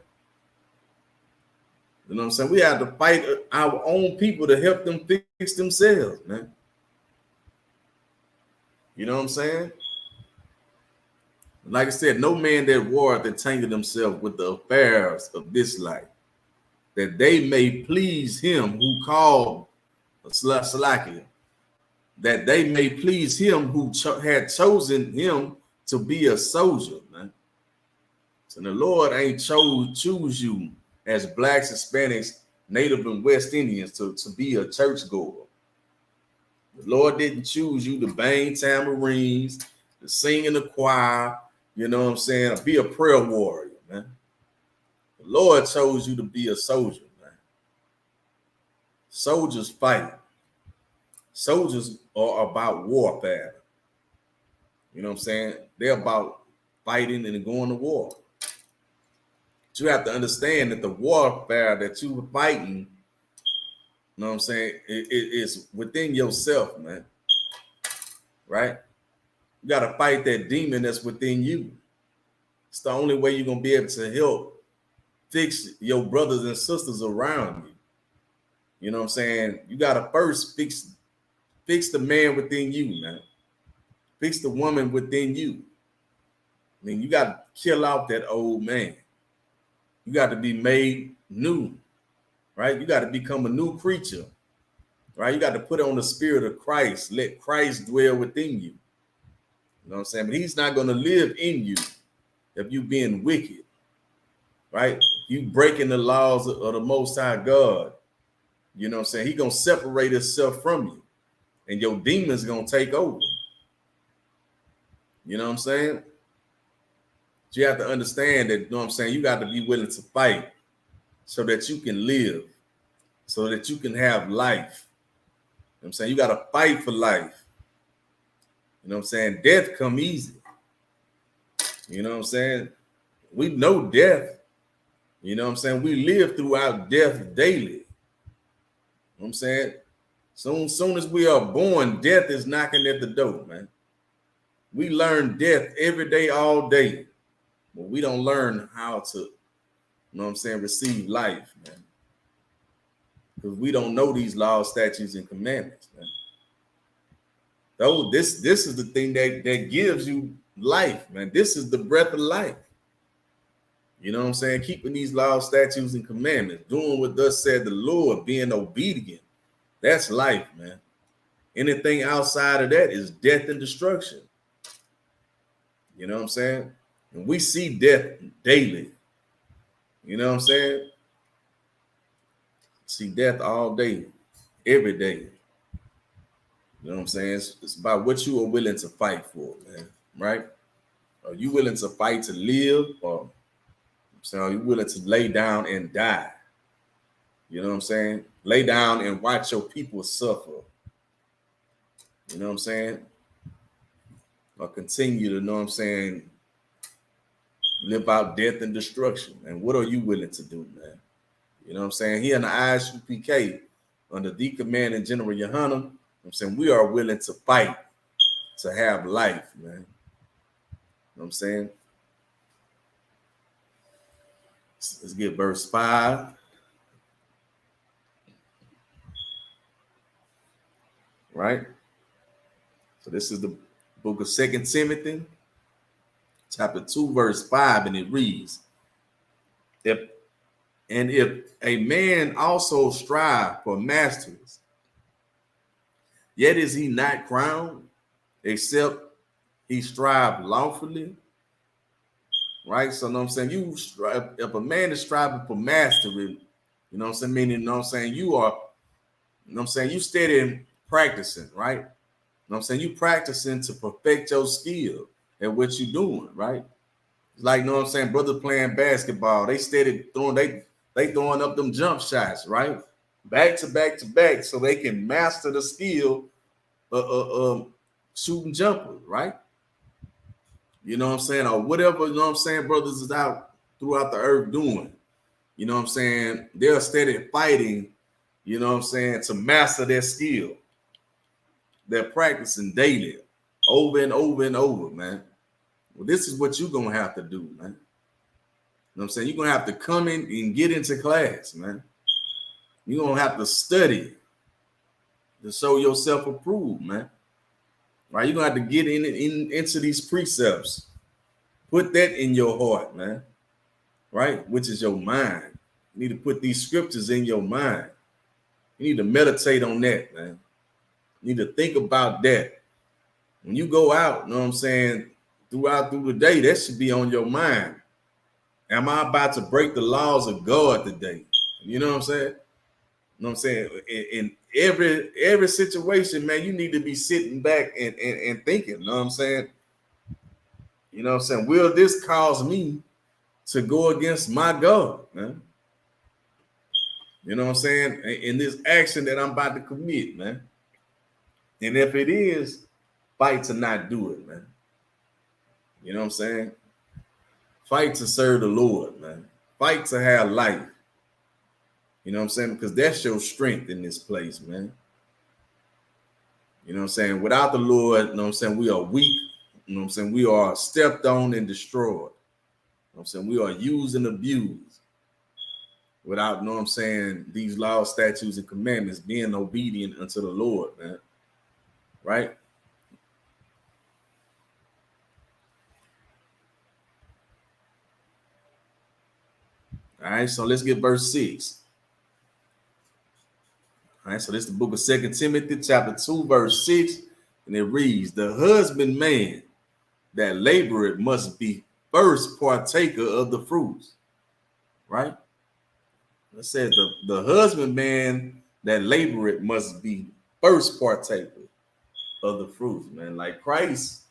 You know what I'm saying? We have to fight our own people to help them fix themselves, man. You know what I'm saying? Like I said, no man that warreth entangle himself with the affairs of this life, that they may please him who called Salakia, that they may please him who had chosen him to be a soldier, man. So the Lord ain't choose you as blacks, Hispanics, Native and West Indians to be a churchgoer. The Lord didn't choose you to bang tambourines, to sing in the choir, you know what I'm saying, or be a prayer warrior, man. The Lord chose you to be a soldier, man. Soldiers fight. Soldiers are about warfare. You know what I'm saying? They're about fighting and going to war. But you have to understand that the warfare that you were fighting, you know what I'm saying, it's within yourself, man. Right? You got to fight that demon that's within you. It's the only way you're going to be able to help fix your brothers and sisters around you. You know what I'm saying? You got to first fix the man within you, man. Fix the woman within you. I mean, you got to kill out that old man. You got to be made new, right? You got to become a new creature, right? You got to put on the spirit of Christ. Let Christ dwell within you. You know what I'm saying? But he's not going to live in you if you being wicked, right? If you breaking the laws of the Most High God, you know what I'm saying? He going to separate himself from you, and your demons going to take over. You know what I'm saying? But you have to understand that, you know what I'm saying, you got to be willing to fight so that you can live, so that you can have life. You know what I'm saying? You got to fight for life. You know what I'm saying? Death come easy. You know what I'm saying? We know death. You know what I'm saying? We live throughout death daily. You know what I'm saying? Soon as we are born, death is knocking at the door, man. We learn death every day, all day. But we don't learn how to, you know what I'm saying, receive life, man. Because we don't know these laws, statutes, and commandments, man. Though this is the thing that gives you life, man. This is the breath of life. You know what I'm saying? Keeping these laws, statutes, and commandments, doing what thus said the Lord, being obedient. That's life, man. Anything outside of that is death and destruction. You know what I'm saying? And we see death daily. You know what I'm saying? See death all day, every day. You know what I'm saying? It's about what you are willing to fight for, man. Right? Are you willing to fight to live, or so are you willing to lay down and die? You know what I'm saying? Lay down and watch your people suffer. You know what I'm saying? Or continue to, you know what I'm saying, live out death and destruction. And what are you willing to do, man? You know what I'm saying? Here in the Isupk, under the command and General Yohanan, I'm saying we are willing to fight to have life, man. You know what I'm saying? Let's get verse 5. Right? So this is the book of 2 Timothy, chapter 2, verse 5, and it reads, if a man also strive for masters, yet is he not crowned, except he strive lawfully. Right? So, you know what I'm saying? You strive, if a man is striving for mastery, you know what I'm saying? Meaning, you know what I'm saying? You are, you know what I'm saying? You steady practicing, right? You know what I'm saying? You practicing to perfect your skill at what you're doing, right? It's like, you know what I'm saying? Brother playing basketball, they steady throwing, they throwing up them jump shots, right? Back to back to back, so they can master the skill of shooting jumpers, right? You know what I'm saying? Or whatever, you know what I'm saying, brothers is out throughout the earth doing. You know what I'm saying? They're steady fighting, you know what I'm saying, to master their skill. They're practicing daily, over and over and over, man. Well, this is what you're going to have to do, man. You know what I'm saying? You're going to have to come in and get into class, man. You're going to have to study to show yourself approved, man. Right? You're going to have to get into these precepts. Put that in your heart, man. Right? Which is your mind. You need to put these scriptures in your mind. You need to meditate on that, man. You need to think about that. When you go out, you know what I'm saying, through the day, that should be on your mind. Am I about to break the laws of God today? You know what I'm saying? You know what I'm saying? In every situation, man, you need to be sitting back and thinking, you know what I'm saying? You know what I'm saying? Will this cause me to go against my God, man? You know what I'm saying? In this action that I'm about to commit, man. And if it is, fight to not do it, man. You know what I'm saying? Fight to serve the Lord, man. Fight to have life. You know what I'm saying? Because that's your strength in this place, man. You know what I'm saying? Without the Lord, you know what I'm saying, we are weak. You know what I'm saying? We are stepped on and destroyed. You know what I'm saying? We are used and abused. Without, you know what I'm saying, these laws, statutes, and commandments, being obedient unto the Lord, man. Right? All right, so let's get verse 6. All right, so this is the book of 2 Timothy, chapter 2, verse 6, and it reads, the husbandman that laboreth must be first partaker of the fruits. Right? It says the husbandman that laboreth must be first partaker of the fruits, man. Like Christ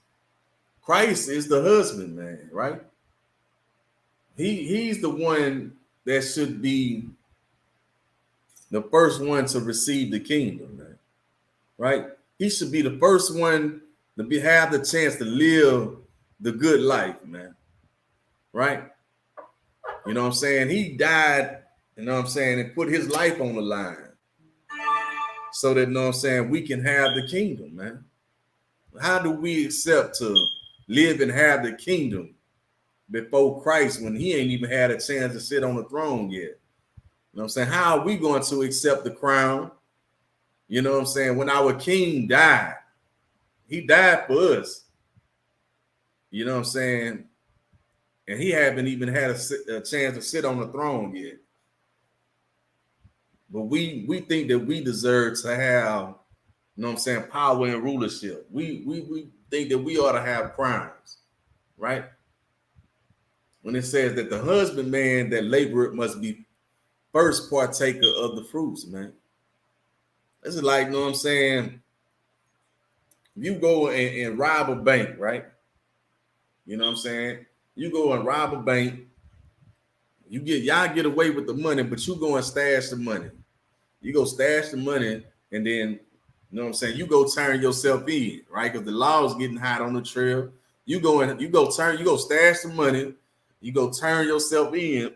is the husbandman, right? He's the one that should be the first one to receive the kingdom, man. Right? He should be the first one to have the chance to live the good life, man. Right? You know what I'm saying? He died, you know what I'm saying, and put his life on the line so that, you know what I'm saying, we can have the kingdom, man. How do we accept to live and have the kingdom before Christ when he ain't even had a chance to sit on the throne yet? You know what I'm saying? How are we going to accept the crown? You know what I'm saying? When our king died, he died for us. You know what I'm saying? And he haven't even had a chance to sit on the throne yet. But we think that we deserve to have, you know what I'm saying, power and rulership. We think that we ought to have crowns, right? When it says that the husbandman that laboreth must be first partaker of the fruits, man. This is like, you know what I'm saying? If you go and rob a bank, right? You know what I'm saying? You go and rob a bank, y'all get away with the money, but you go and stash the money. You go stash the money, and then, you know what I'm saying, you go turn yourself in, right? Because the law is getting hot on the trail. You go stash the money, you go turn yourself in.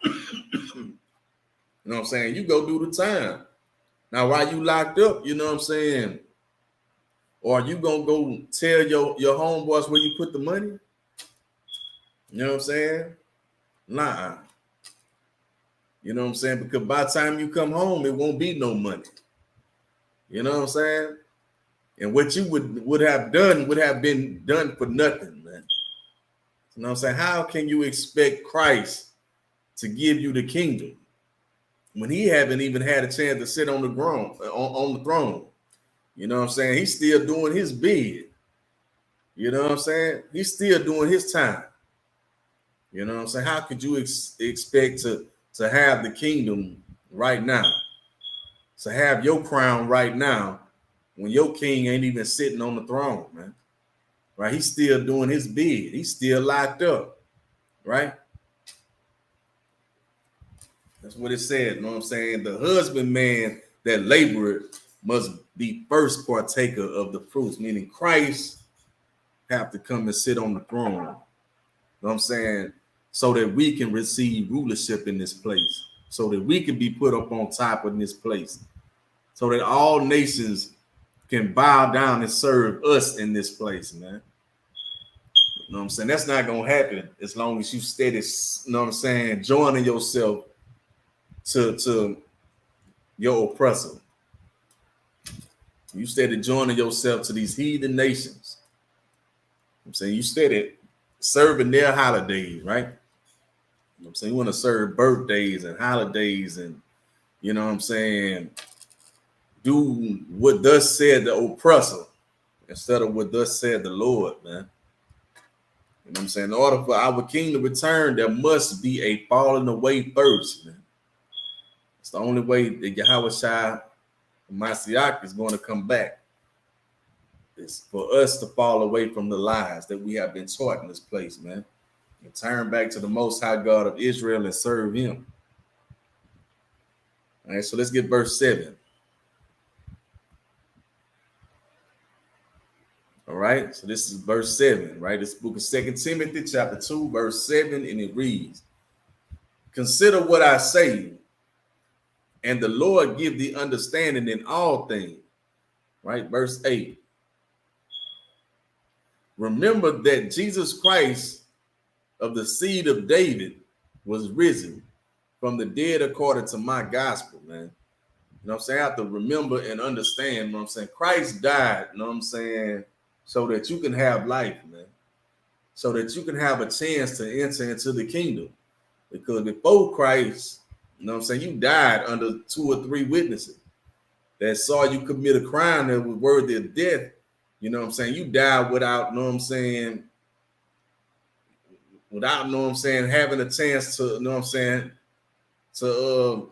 You know what I'm saying? You go do the time. Now, while you locked up, you know what I'm saying? Or you gonna go tell your homeboys where you put the money? You know what I'm saying? Nah. You know what I'm saying? Because by the time you come home, it won't be no money. You know what I'm saying? And what you would have done would have been done for nothing, man. You know what I'm saying? How can you expect Christ to give you the kingdom when he haven't even had a chance to sit on the throne? On the throne, you know what I'm saying? He's still doing his bid. You know what I'm saying? He's still doing his time. You know what I'm saying? How could you expect to have the kingdom right now, to have your crown right now, when your king ain't even sitting on the throne, man? Right? He's still doing his bid. He's still locked up, right? That's what it said. You know what I'm saying? The husbandman that laboreth must be first partaker of the fruits, meaning Christ have to come and sit on the throne. You know what I'm saying? So that we can receive rulership in this place, so that we can be put up on top of this place, so that all nations can bow down and serve us in this place, man. You know what I'm saying? That's not gonna happen as long as you steady, you know what I'm saying, joining yourself to your oppressor. You steady joining yourself to these heathen nations. I'm saying you steady serving their holidays, right? You know what I'm saying? You want to serve birthdays and holidays, and you know what I'm saying, do what thus said the oppressor instead of what thus said the Lord, man. You know what I'm saying? In order for our king to return, there must be a falling away first, man. It's the only way that Yahweh Shai Mashiach is going to come back. It's for us to fall away from the lies that we have been taught in this place, man, and turn back to the Most High God of Israel and serve him. All right, so let's get verse 7. All right, so this is verse 7, right? This book of 2 Timothy chapter 2, verse 7, and it reads, consider what I say, and the Lord give thee understanding in all things. Right, verse 8. Remember that Jesus Christ of the seed of David was risen from the dead according to my gospel, man. You know what I'm saying? I have to remember and understand, you know what I'm saying? Christ died, you know what I'm saying, so that you can have life, man. So that you can have a chance to enter into the kingdom. Because before Christ, you know what I'm saying, you died under 2 or 3 witnesses that saw you commit a crime that was worthy of death. You know what I'm saying? You died without, you know what I'm saying, without, you know what I'm saying, having a chance to, you know what I'm saying, to,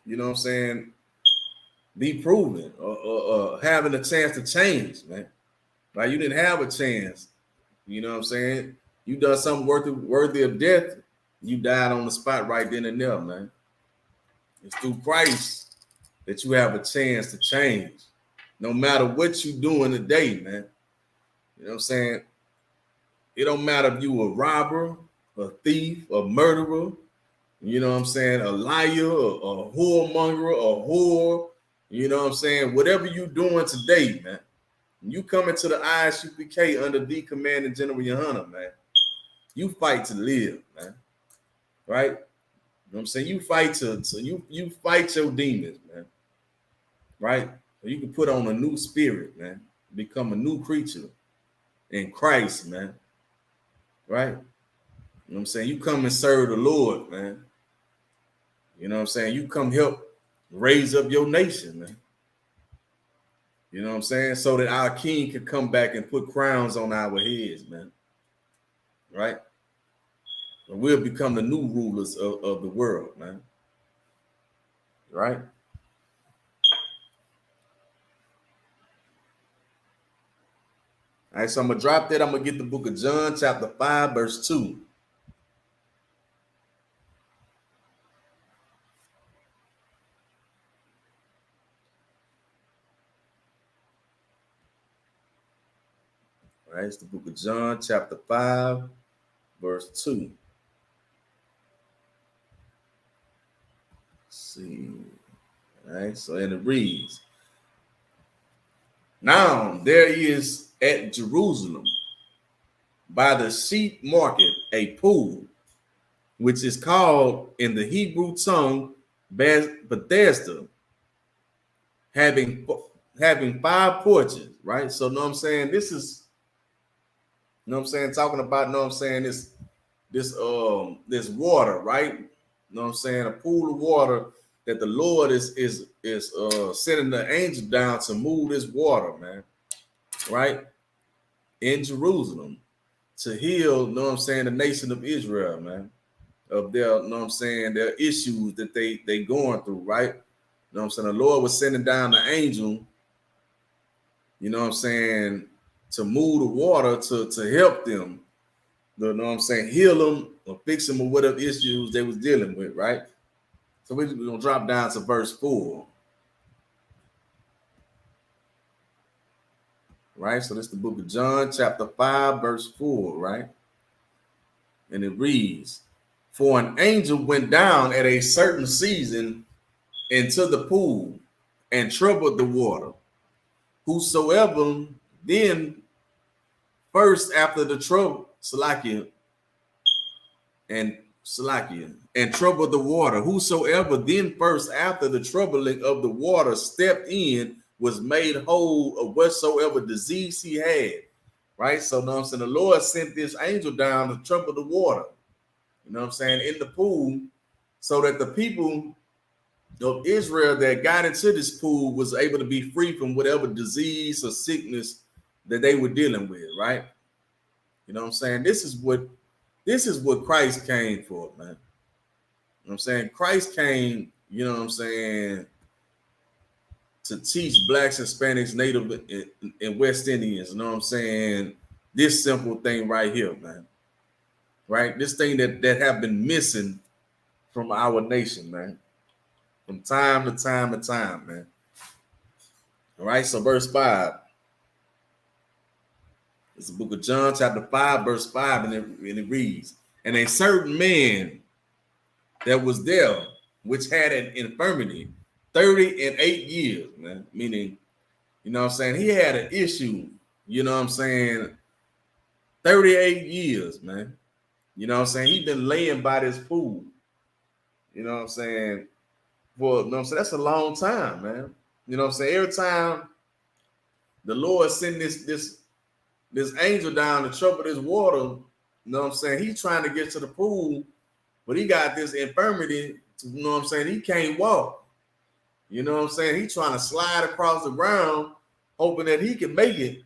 you know what I'm saying, be proven or having a chance to change, man. Right? You didn't have a chance. You know what I'm saying? You done something worthy of death. You died on the spot right then and there, man. It's through Christ that you have a chance to change. No matter what you're doing today, man. You know what I'm saying? It don't matter if you a robber, a thief, a murderer, you know what I'm saying, a liar, a whoremonger, a whore, you know what I'm saying? Whatever you doing today, man, you come into the Isupk under the command of General Yohana, man. You fight to live, man. Right? You know what I'm saying? You fight you fight your demons, man. Right? So you can put on a new spirit, man. Become a new creature in Christ, man. Right? You know what I'm saying? You come and serve the Lord, man. You know what I'm saying? You come help raise up your nation, man. You know what I'm saying? So that our king can come back and put crowns on our heads, man. Right? And we'll become the new rulers of the world, man. Right? All right, so I'm going to drop that. I'm going to get the book of John, chapter 5, verse 2. All right, it's the book of John, chapter 5, verse 2. Let's see. All right, so and it reads, now there is at Jerusalem by the sheep market a pool, which is called in the Hebrew tongue Bethesda, having 5 porches, right? So, know what I'm saying? This is, know what I'm saying, talking about, know what I'm saying, this water, right? Know what I'm saying? A pool of water that the Lord is sending the angel down to move this water, man, right? In Jerusalem to heal, know what I'm saying, the nation of Israel, man, of their, know what I'm saying, their issues that they going through, right? Know what I'm saying? The Lord was sending down the angel, you know what I'm saying, to move the water to help them, you know what I'm saying, heal them or fix them or whatever issues they was dealing with, right? So we're going to drop down to verse 4. Right? So this is the book of John, chapter 5, verse 4, right? And it reads, "For an angel went down at a certain season into the pool and troubled the water. Whosoever then first after the trouble, Salakia, and troubled the water. Whosoever then first after the troubling of the water stepped in was made whole of whatsoever disease he had." Right? So, know what I'm saying, the Lord sent this angel down to trouble the water, you know what I'm saying, in the pool, so that the people of Israel that got into this pool was able to be free from whatever disease or sickness that they were dealing with, right? You know what I'm saying? This is what Christ came for, man. You know what I'm saying? Christ came, you know what I'm saying, to teach blacks, Hispanics, Native, and West Indians, you know what I'm saying, this simple thing right here, man. Right? This thing that have been missing from our nation, man. From time to time to time, man. All right, so verse 5. It's the book of John, chapter 5, verse 5, and it reads, "And a certain man that was there, which had an infirmity 38 years," man, meaning, you know what I'm saying, he had an issue, you know what I'm saying, 38 years, man. You know what I'm saying? He been laying by this pool, you know what I'm saying, for, you know what I'm saying, that's a long time, man. You know what I'm saying? Every time the Lord send this angel down to trouble this water, you know what I'm saying, he's trying to get to the pool, but he got this infirmity, you know what I'm saying, he can't walk. You know what I'm saying? He's trying to slide across the ground, hoping that he can make it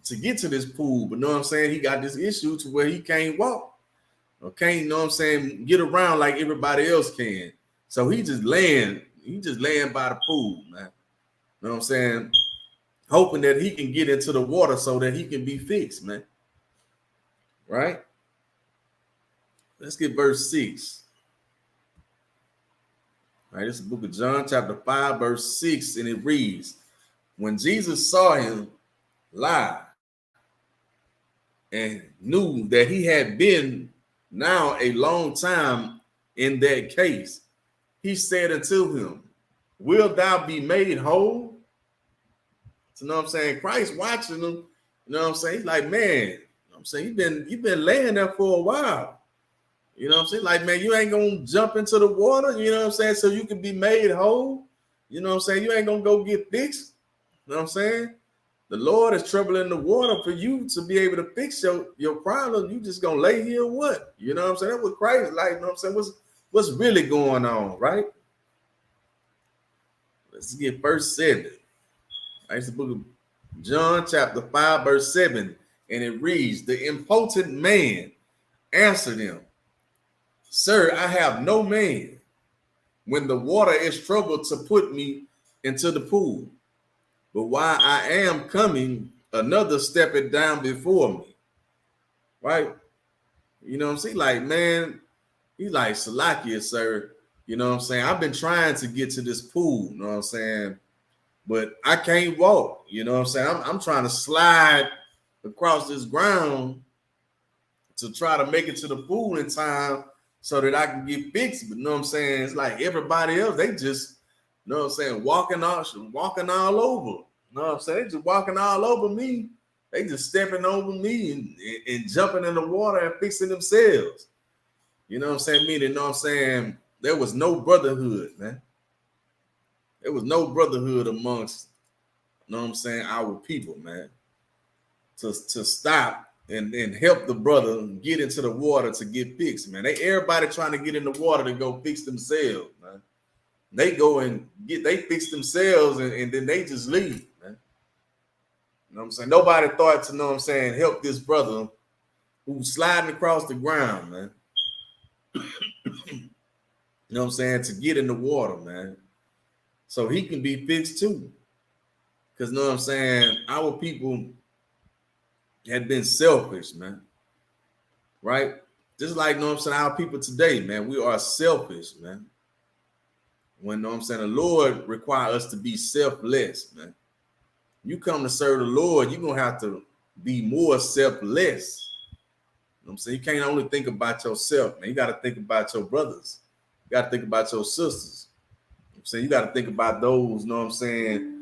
to get to this pool. But you know what I'm saying? He got this issue to where he can't walk or can't, you know what I'm saying, get around like everybody else can. So he just laying by the pool, man. You know what I'm saying? Hoping that he can get into the water so that he can be fixed, man. Right? Let's get verse 6. All right, this is the book of John, chapter 5, verse 6, and it reads, "When Jesus saw him lie and knew that he had been now a long time in that case, he said unto him, Wilt thou be made whole?" So, you know what I'm saying? Christ watching him, you know what I'm saying? He's like, man, you know what I'm saying, you've been laying there for a while. You know what I'm saying? Like, man, you ain't gonna jump into the water, you know what I'm saying, so you can be made whole. You know what I'm saying? You ain't gonna go get fixed. You know what I'm saying? The Lord is troubling the water for you to be able to fix your problem. You just gonna lay here what? You know what I'm saying? That's what Christ like, you know what I'm saying? What's really going on, right? Let's get verse 7. That's the book of John, chapter 5, verse 7. And it reads, "The impotent man answered him, Sir, I have no man when the water is troubled to put me into the pool. But while I am coming, another stepping down before me." Right? You know what I'm saying? Like, man, he's like, "Salakia, sir. You know what I'm saying? I've been trying to get to this pool, you know what I'm saying? But I can't walk. You know what I'm saying? I'm trying to slide across this ground to try to make it to the pool in time so that I can get fixed." But you know what I'm saying? It's like everybody else, they just, you know what I'm saying, walking all over. You know what I'm saying? They just walking all over me. They just stepping over me and jumping in the water and fixing themselves. You know what I'm saying? Meaning, you know what I'm saying? There was no brotherhood, man. There was no brotherhood amongst, you know what I'm saying, our people, man. To stop and help the brother get into the water to get fixed, man. Everybody trying to get in the water to go fix themselves, man. They go and they fix themselves and then they just leave, man. You know what I'm saying? Nobody thought to, know what I'm saying, help this brother who's sliding across the ground, man. You know what I'm saying? To get in the water, man. So he can be fixed too. Because, you know what I'm saying? Our people had been selfish, man. Right? Just like, you know what I'm saying, our people today, man, we are selfish, man. When, you know what I'm saying, the Lord requires us to be selfless, man. You come to serve the Lord, you're going to have to be more selfless. You know what I'm saying? You can't only think about yourself, man. You got to think about your brothers. You got to think about your sisters. You know what I'm saying? You got to think about those, you know what I'm saying,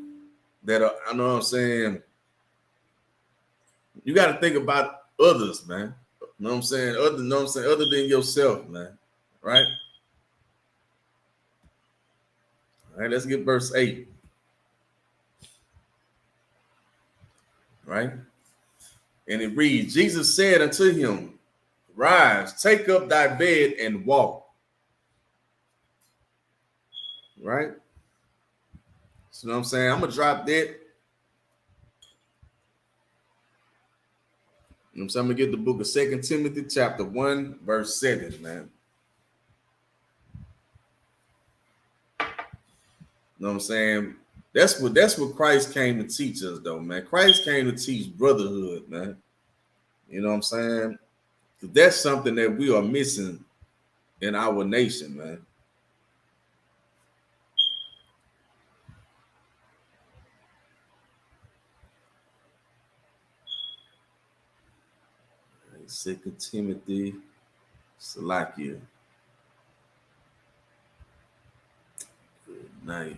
that are, I know what I'm saying. You got to think about others, man. You know what I'm saying? Other, you know what I'm saying? Other than yourself, man. Right? All right, let's get verse 8. Right? And it reads, Jesus said unto him, rise, take up thy bed and walk. Right? So, you know what I'm saying? I'm going to drop that. You know what I'm saying? I'm going to get the book of 2 Timothy chapter 1, verse 7, man. You know what I'm saying? That's what Christ came to teach us, though, man. Christ came to teach brotherhood, man. You know what I'm saying? That's something that we are missing in our nation, man. Right, 2 Timothy, Salakia. Good night.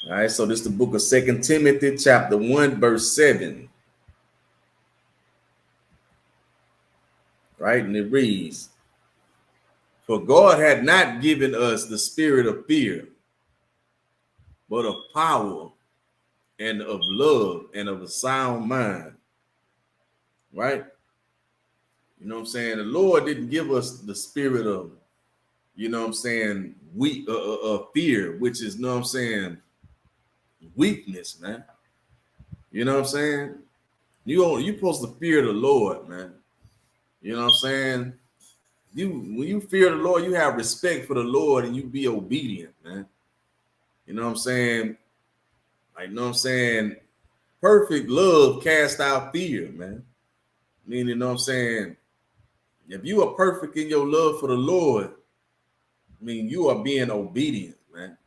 All right, so this is the book of 2 Timothy, chapter 1, verse 7. Right, and it reads, for God had not given us the spirit of fear, but of power and of love and of a sound mind. Right? You know what I'm saying? The Lord didn't give us the spirit of, you know what I'm saying, fear, which is, you know what I'm saying, weakness, man. You know what I'm saying? You're supposed to fear the Lord, man. You know what I'm saying? When you fear the Lord, you have respect for the Lord and you be obedient, man. You know what I'm saying? Like, you know what I'm saying? Perfect love casts out fear, man. Meaning, you know what I'm saying? If you are perfect in your love for the Lord, I mean, you are being obedient, man.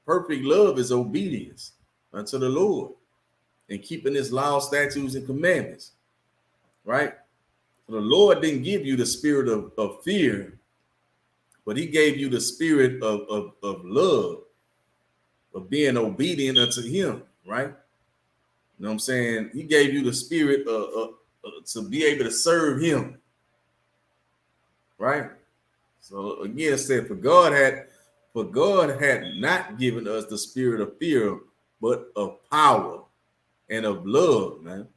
Perfect love is obedience unto the Lord and keeping his laws, statutes, and commandments, right? So the Lord didn't give you the spirit of fear, but he gave you the spirit of love, of being obedient unto him, right? You know what I'm saying? He gave you the spirit to be able to serve him, right? So again, it said, for God had not given us the spirit of fear, but of power and of love, man.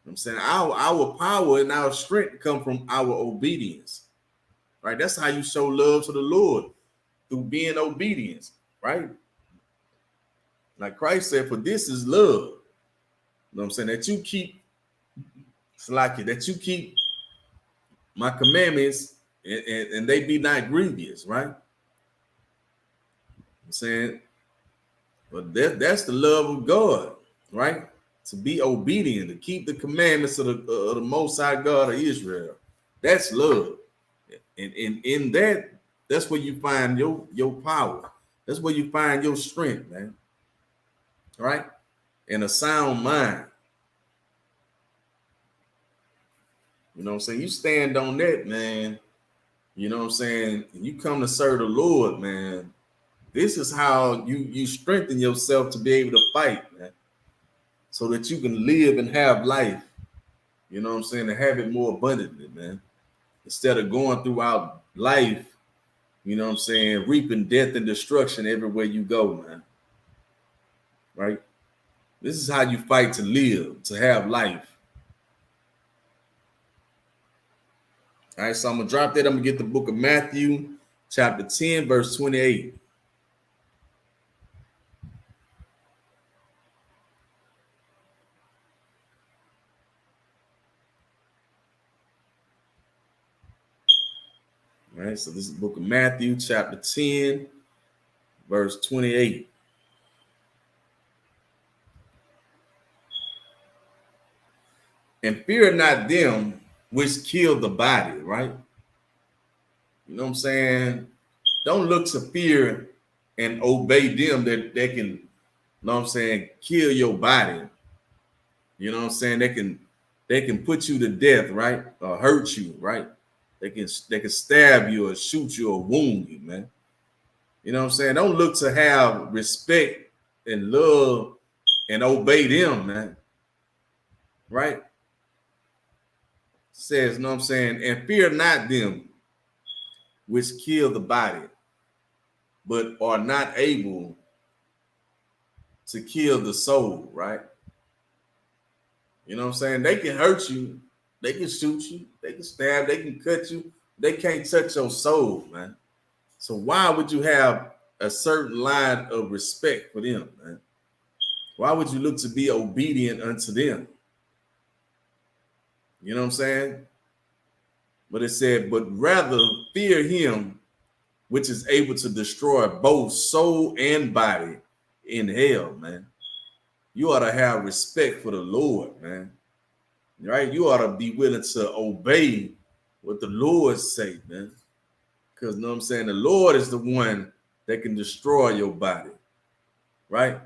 You know what I'm saying? Our power and our strength come from our obedience, right? That's how you show love to the Lord, through being obedience, right? Like Christ said, for this is love. You know what I'm saying? That you keep, that you keep my commandments and they be not grievous, right? I'm saying, but that's the love of God, right? To be obedient, to keep the commandments of the Most High God of Israel. That's love. And in that's where you find your power. That's where you find your strength, man. Right? And a sound mind. You know what I'm saying? You stand on that, man. You know what I'm saying? You come to serve the Lord, man. This is how you strengthen yourself to be able to fight, man, so that you can live and have life. You know what I'm saying? And have it more abundantly, man. Instead of going throughout life, you know what I'm saying, reaping death and destruction everywhere you go, man. Right? This is how you fight to live, to have life. All right, so I'm gonna drop that. I'm gonna get the book of Matthew, chapter 10, verse 28. All right, so this is the book of Matthew, chapter 10, verse 28. And fear not them which kill the body, right? You know what I'm saying? Don't look to fear and obey them that they can, you know what I'm saying, kill your body. You know what I'm saying? They can put you to death, right? Or hurt you, right? They can stab you or shoot you or wound you, man. You know what I'm saying? Don't look to have respect and love and obey them, man. Right? Says, you know what I'm saying? And fear not them which kill the body, but are not able to kill the soul, right? You know what I'm saying? They can hurt you, they can shoot you, they can stab, they can cut you, they can't touch your soul, man. So why would you have a certain line of respect for them, man? Why would you look to be obedient unto them? You know what I'm saying? But it said, but rather fear him which is able to destroy both soul and body in hell, man. You ought to have respect for the Lord, man. Right? You ought to be willing to obey what the Lord say, man. Because, you know what I'm saying? The Lord is the one that can destroy your body, right?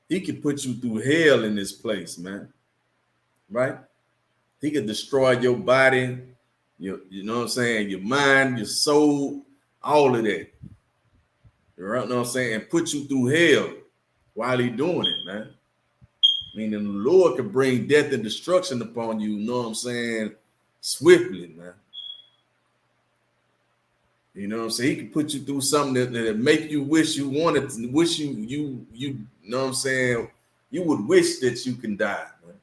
He can put you through hell in this place, man, right? He can destroy your body, you know what I'm saying? Your mind, your soul, all of that. You know what I'm saying? And put you through hell while he's doing it, man. Meaning the Lord can bring death and destruction upon you, you know what I'm saying? Swiftly, man. You know what I'm saying? He can put you through something that make you wish you wanted to, wish you know what I'm saying? You would wish that you can die, man.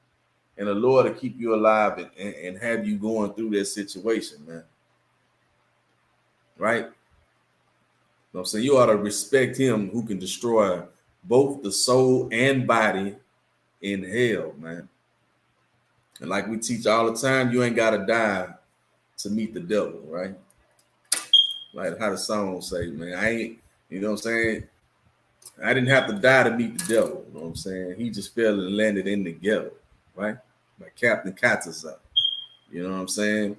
And the Lord will keep you alive and have you going through that situation, man. Right? You know what I'm saying? You ought to respect him who can destroy both the soul and body in hell, man. And like we teach all the time, you ain't got to die to meet the devil, right? Like how the song say, man, I ain't, you know what I'm saying? I didn't have to die to meet the devil, you know what I'm saying? He just fell and landed in the ghetto, right? By Captain Katsusa. You know what I'm saying?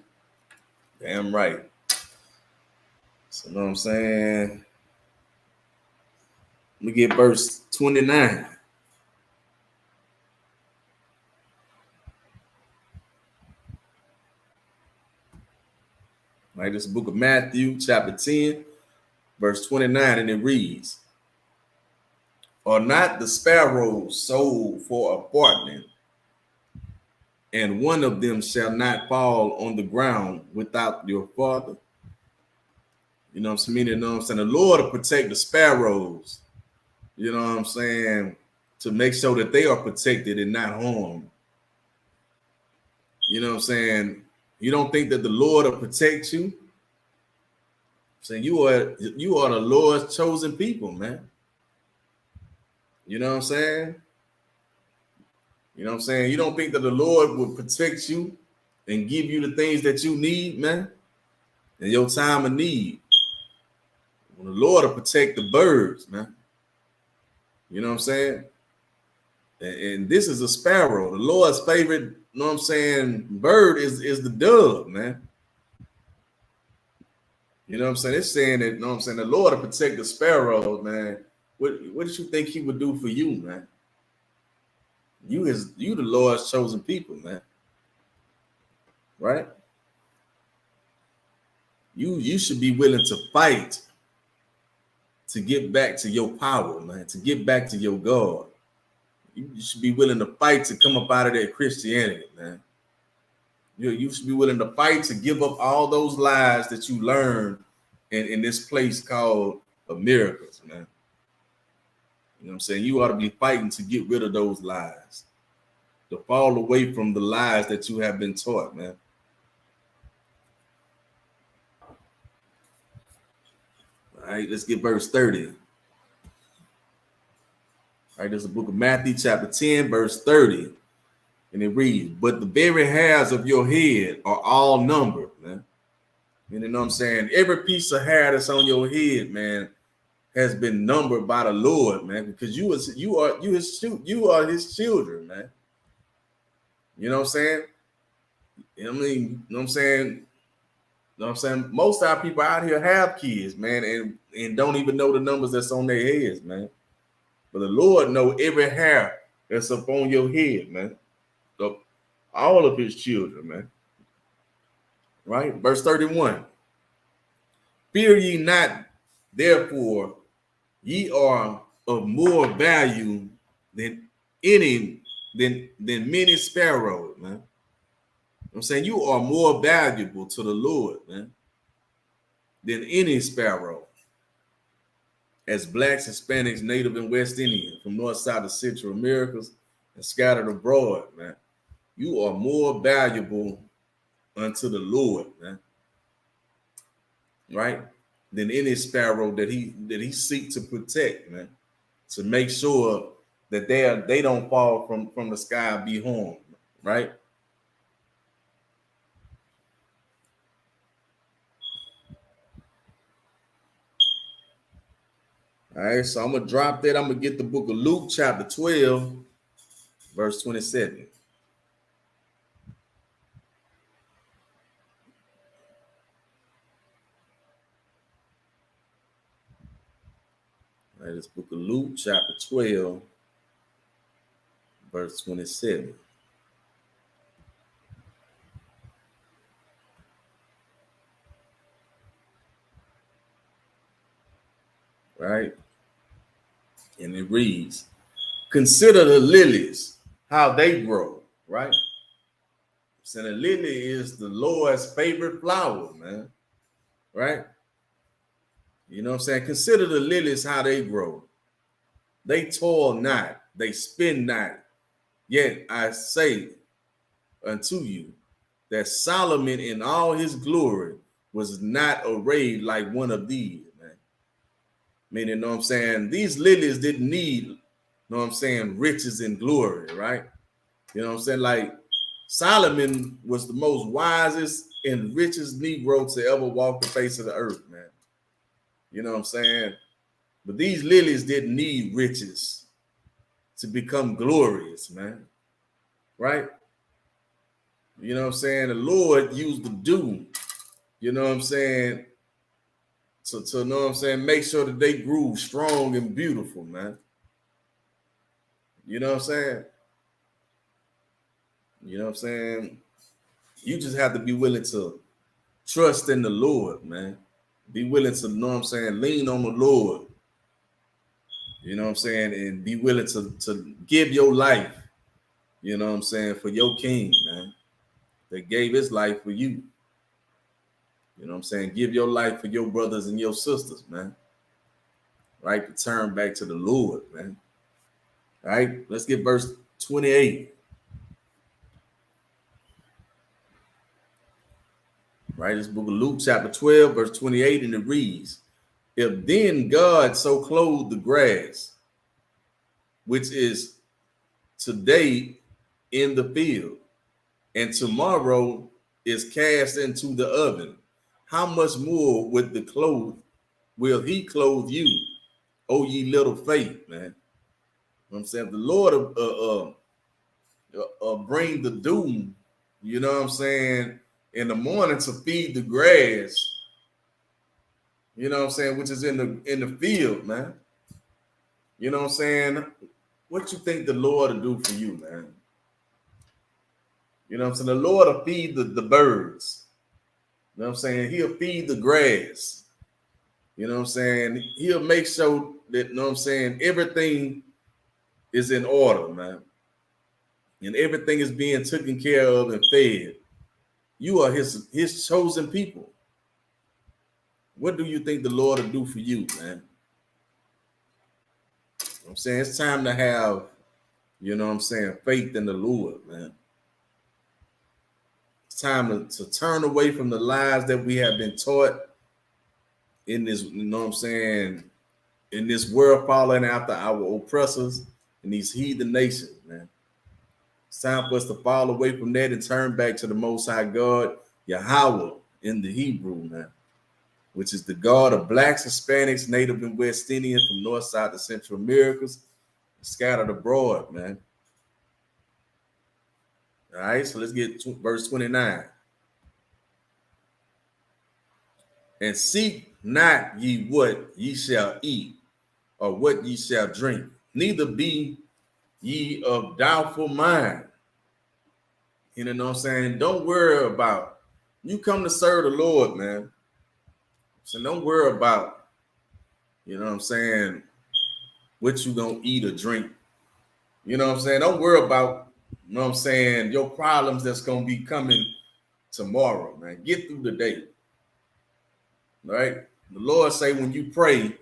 Damn right. So, you know what I'm saying? Let me get verse 29. Right, this book of Matthew, chapter 10, verse 29, and it reads, are not the sparrows sold for a farthing, and one of them shall not fall on the ground without your Father? You know what I'm saying? You know what I'm saying? The Lord will protect the sparrows, you know what I'm saying, to make sure that they are protected and not harmed. You know what I'm saying? You don't think that the Lord will protect you? Saying you are the Lord's chosen people, man. You know what I'm saying? You know what I'm saying? You don't think that the Lord will protect you and give you the things that you need, man, in your time of need. When the Lord will protect the birds, man. You know what I'm saying? And this is a sparrow. The Lord's favorite, you know what I'm saying, bird is the dove, man. You know what I'm saying? It's saying that, you know what I'm saying, the Lord will protect the sparrows, man. What did you think he would do for you, man? You the Lord's chosen people, man. Right? You should be willing to fight to get back to your power, man, to get back to your God. You should be willing to fight to come up out of that Christianity, man. You should be willing to fight to give up all those lies that you learned in this place called Americas, man. You know what I'm saying? You ought to be fighting to get rid of those lies, to fall away from the lies that you have been taught, man. All right, let's get verse 30. All right, there's the book of Matthew, chapter 10, verse 30. And it reads, but the very hairs of your head are all numbered, man. You know what I'm saying? Every piece of hair that's on your head, man, has been numbered by the Lord, man, because you are his children, man. You know what I'm saying? I mean, you know what I'm saying? You know what I'm saying? Most of our people out here have kids, man, and don't even know the numbers that's on their heads, man. But the Lord know every hair that's up on your head, man. So all of his children, man. Right? Verse 31. Fear ye not, therefore, ye are of more value than many sparrows, man. I'm saying you are more valuable to the Lord, man, than any sparrow. As blacks, Hispanics, Native, and West Indian, from north, south, to Central Americas, and scattered abroad, man. You are more valuable unto the Lord, man. Right? Than any sparrow that he seek to protect, man. To make sure that they don't fall from the sky and be harmed, right? All right, so I'm gonna drop that. I'm gonna get the book of Luke, chapter 12, verse 27. All right, this book of Luke, chapter 12, verse 27. Right? And it reads, consider the lilies, how they grow, right? So the lily is the Lord's favorite flower, man. Right? You know what I'm saying? Consider the lilies, how they grow. They toil not, they spin not. Yet I say unto you that Solomon in all his glory was not arrayed like one of these, man. Meaning, you know what I'm saying? These lilies didn't need, you know what I'm saying, riches and glory, right? You know what I'm saying? Like Solomon was the most wisest and richest Negro to ever walk the face of the earth, man. You know what I'm saying? But these lilies didn't need riches to become glorious, man. Right? You know what I'm saying? The Lord used the dew, you know what I'm saying, to know what I'm saying, make sure that they grew strong and beautiful, man. You know what I'm saying? You know what I'm saying? You just have to be willing to trust in the Lord, man. Be willing to, know what I'm saying, lean on the Lord. You know what I'm saying? And be willing to give your life, you know what I'm saying, for your king, man. That gave his life for you. You know what I'm saying? Give your life for your brothers and your sisters, man. Right? To turn back to the Lord, man. All right, let's get verse 28. Right, this book of Luke, chapter 12, verse 28, and it reads, if then God so clothed the grass, which is today in the field, and tomorrow is cast into the oven, how much more will he clothe you, O ye little faith, man? You know what I'm saying? The Lord bring the doom, you know what I'm saying, in the morning to feed the grass, you know what I'm saying, which is in the field, man. You know what I'm saying? What you think the Lord will do for you, man? You know what I'm saying? The Lord will feed the birds. You know what I'm saying? He'll feed the grass. You know what I'm saying? He'll make sure that, you know what I'm saying, everything is in order, man. And everything is being taken care of and fed. You are his chosen people. What do you think the Lord will do for you, man? I'm saying it's time to have, you know what I'm saying, faith in the Lord, man. It's time to turn away from the lies that we have been taught in this, you know what I'm saying, in this world following after our oppressors and these heathen nations, man. It's time for us to fall away from that and turn back to the Most High God, Yahweh in the Hebrew, man, which is the God of blacks, Hispanics, Native and West Indians from North, South, to Central Americas, scattered abroad, man. All right, so let's get to verse 29. And seek not ye what ye shall eat or what ye shall drink, neither be ye of doubtful mind. You know what I'm saying? Don't worry about, you come to serve the Lord, man. So don't worry about, you know what I'm saying, what you gonna eat or drink. You know what I'm saying? Don't worry about, you know what I'm saying, your problems that's gonna be coming tomorrow, man. Get through the day. Right? The Lord say when you pray,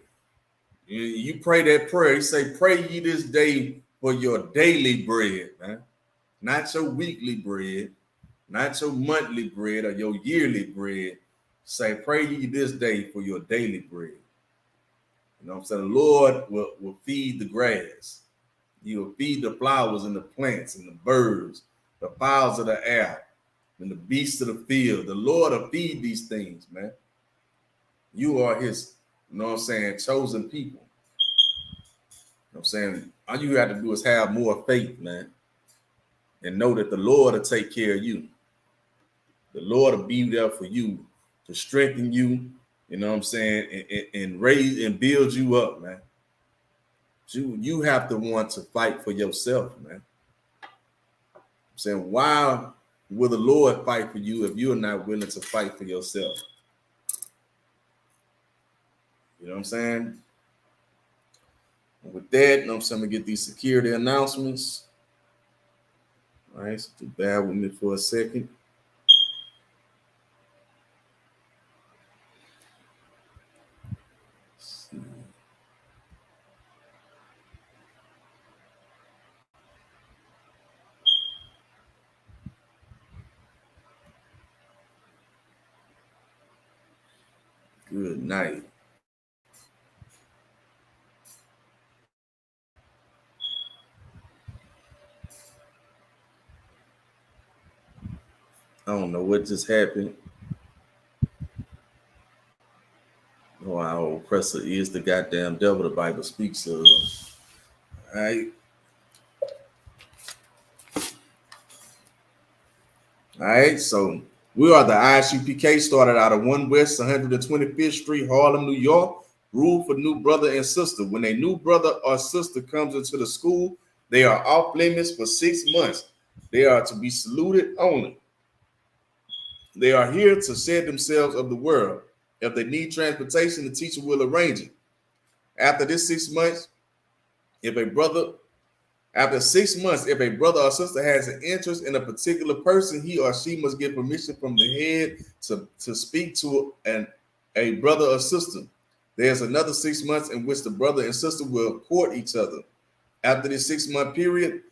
you pray that prayer. He say, pray ye this day for your daily bread, man. Not your weekly bread, not your monthly bread or your yearly bread. Say, pray ye this day for your daily bread. You know what I'm saying? The Lord will feed the grass. He will feed the flowers and the plants and the birds, the fowls of the air, and the beasts of the field. The Lord will feed these things, man. You are his, you know what I'm saying, chosen people. You know what I'm saying? All you have to do is have more faith, man, and know that the Lord will take care of you. The Lord will be there for you to strengthen you, you know what I'm saying, and raise and build you up, man. You have to want to fight for yourself, man. I'm saying, why will the Lord fight for you if you're not willing to fight for yourself? You know what I'm saying? And with that, you know what I'm saying, I'm gonna get these security announcements. All right, so do bear with me for a second. Good night. I don't know what just happened. Oh, our oppressor is the goddamn devil the Bible speaks of. All right. All right. So we are the Isupk, started out of 1 West 125th Street, Harlem, New York. Rule for new brother and sister. When a new brother or sister comes into the school, they are off limits for 6 months. They are to be saluted only. They are here to shed themselves of the world. If they need transportation, the teacher will arrange it. After 6 months, if a brother or sister has an interest in a particular person, he or she must get permission from the head to speak to a brother or sister. There's another 6 months in which the brother and sister will court each other. After this 6-month period,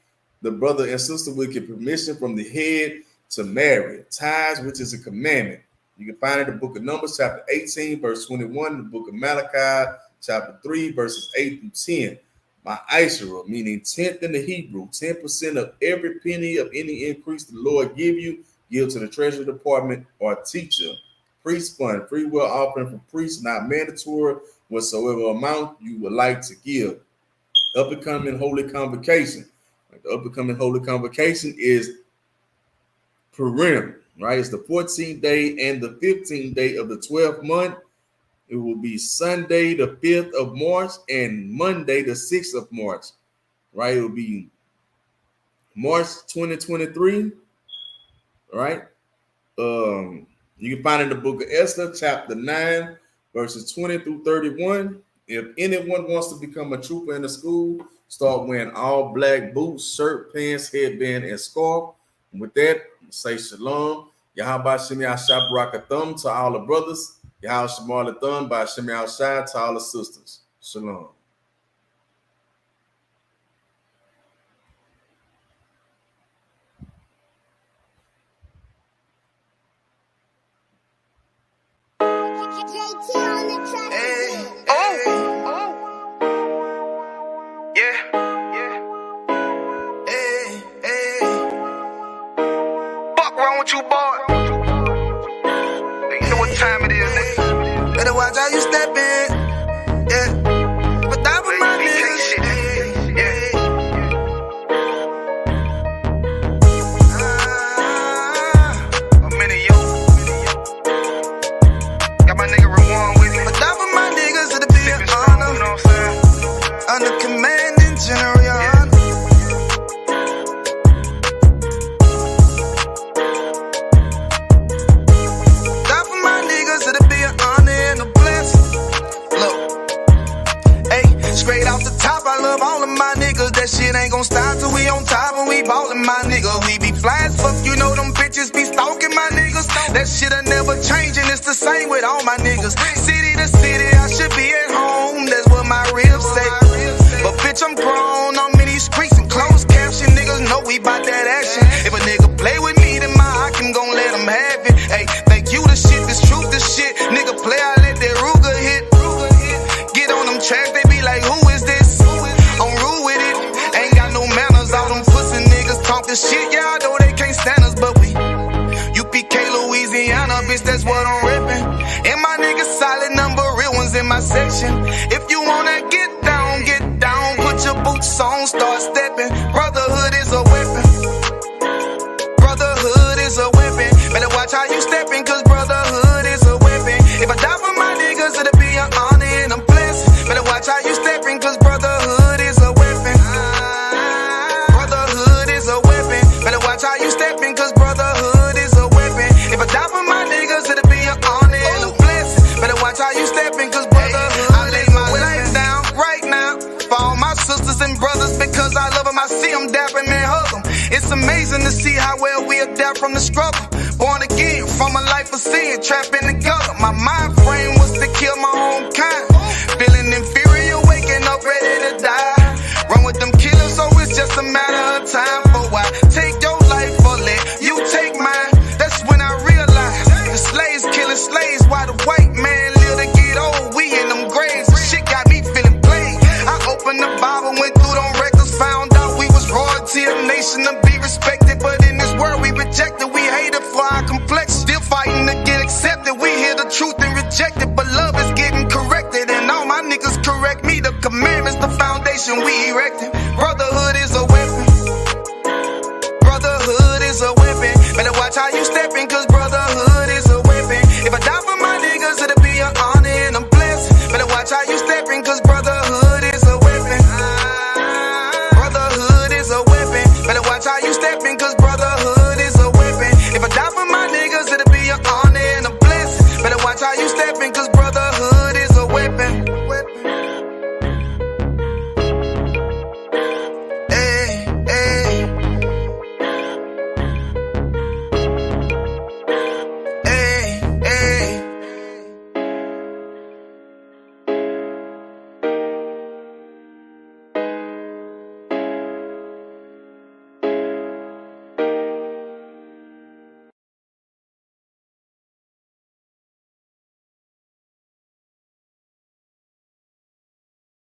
the brother and sister will get permission from the head to marry. Ties, which is a commandment. You can find it in the book of Numbers, chapter 18, verse 21, the book of Malachi, chapter 3, verses 8 through 10. My Isra, meaning 10th in the Hebrew, 10% of every penny of any increase the Lord give you, give to the treasury department or teacher. Priest fund, free will offering for priests, not mandatory, whatsoever amount you would like to give. Up and coming holy convocation. The up and coming holy convocation is Purim, right? It's the 14th day and the 15th day of the 12th month. It will be Sunday, the 5th of March, and Monday, the 6th of March, right? It will be March 2023, right? You can find in the book of Esther, chapter 9, verses 20 through 31. If anyone wants to become a trooper in the school, start wearing all black boots, shirt, pants, headband, and scarf. And with that, say shalom. Yahweh Shem Yahshua Barakathum to all the brothers. Yahweh Shemar Lathum by Shem Yahshua to all the sisters. Shalom. You boy. You know what time it is, nigga. Better watch how you step in. Yeah. But that was my niggas. Yeah. A minute, yo. Got my nigga Rewan with me. But that was my niggas, it'll be an honor. You know what I'm saying? Under commanding general, your honor. Straight off the top, I love all of my niggas. That shit ain't gon' stop till we on top and we ballin' my nigga. We be fly as fuck, you know them bitches be stalking my niggas. That shit'll never change and it's the same with all my niggas. City to city, I should be at home. That's what my ribs say. But bitch, I'm grown, I'm in these streets and closed caption. Niggas know we bout that action. If a nigga play with me, then my Hakim gon' let him have it. Hey, thank you the shit, this truth the shit. Nigga play, I let that Ruger hit. Get on them tracks, they be like, who is this? I'm rude with it. Ain't got no manners. All them pussy niggas talking shit. Yeah, I know they can't stand us, but we UPK, Louisiana, bitch, that's what I'm ripping. And my niggas solid number, real ones in my section. If you wanna get down, put your boots on, start stepping. Brotherhood is a weapon. Brotherhood is a weapon. Better watch how you stepping, cause brotherhood is a weapon. If I die for my niggas, it'll be an honor and a blessing. Better watch how you stepping, cause brotherhood is a weapon. Brotherhood is a weapon. Better watch how you stepping, cause brotherhood is a weapon. If I die for my niggas, it'll be an honor and a blessing. Better watch how you stepping, cause brotherhood I lay my life down right now for all my sisters and brothers, because I love them, I see them dapping and hug them. It's amazing to see how well we adapt from the struggle. Born again from a life of sin, trapped in the gutter. My mind frame was to kill my own kind. Feeling inferior, waking up ready to die. Run with them killers, so it's just a matter of time. For why take your life or let you take mine? That's when I realized the slaves killing slaves, while the white man live to get old. We in them graves, shit got me feeling played. I opened the Bible, went through them records, found out we was royalty, a nation to be respected. But in this world we rejected, we hated for our complex. Still fighting to get accepted. We hear the truth and reject it, but love is getting corrected. And all my niggas correct me. The commandments, the foundation we erected. Brotherhood is a weapon. Brotherhood is a weapon. Better watch how you stepping, cause brotherhood is a weapon. If I die for my niggas, it'll be an honor and a blessing. Better watch how you stepping, cause brotherhood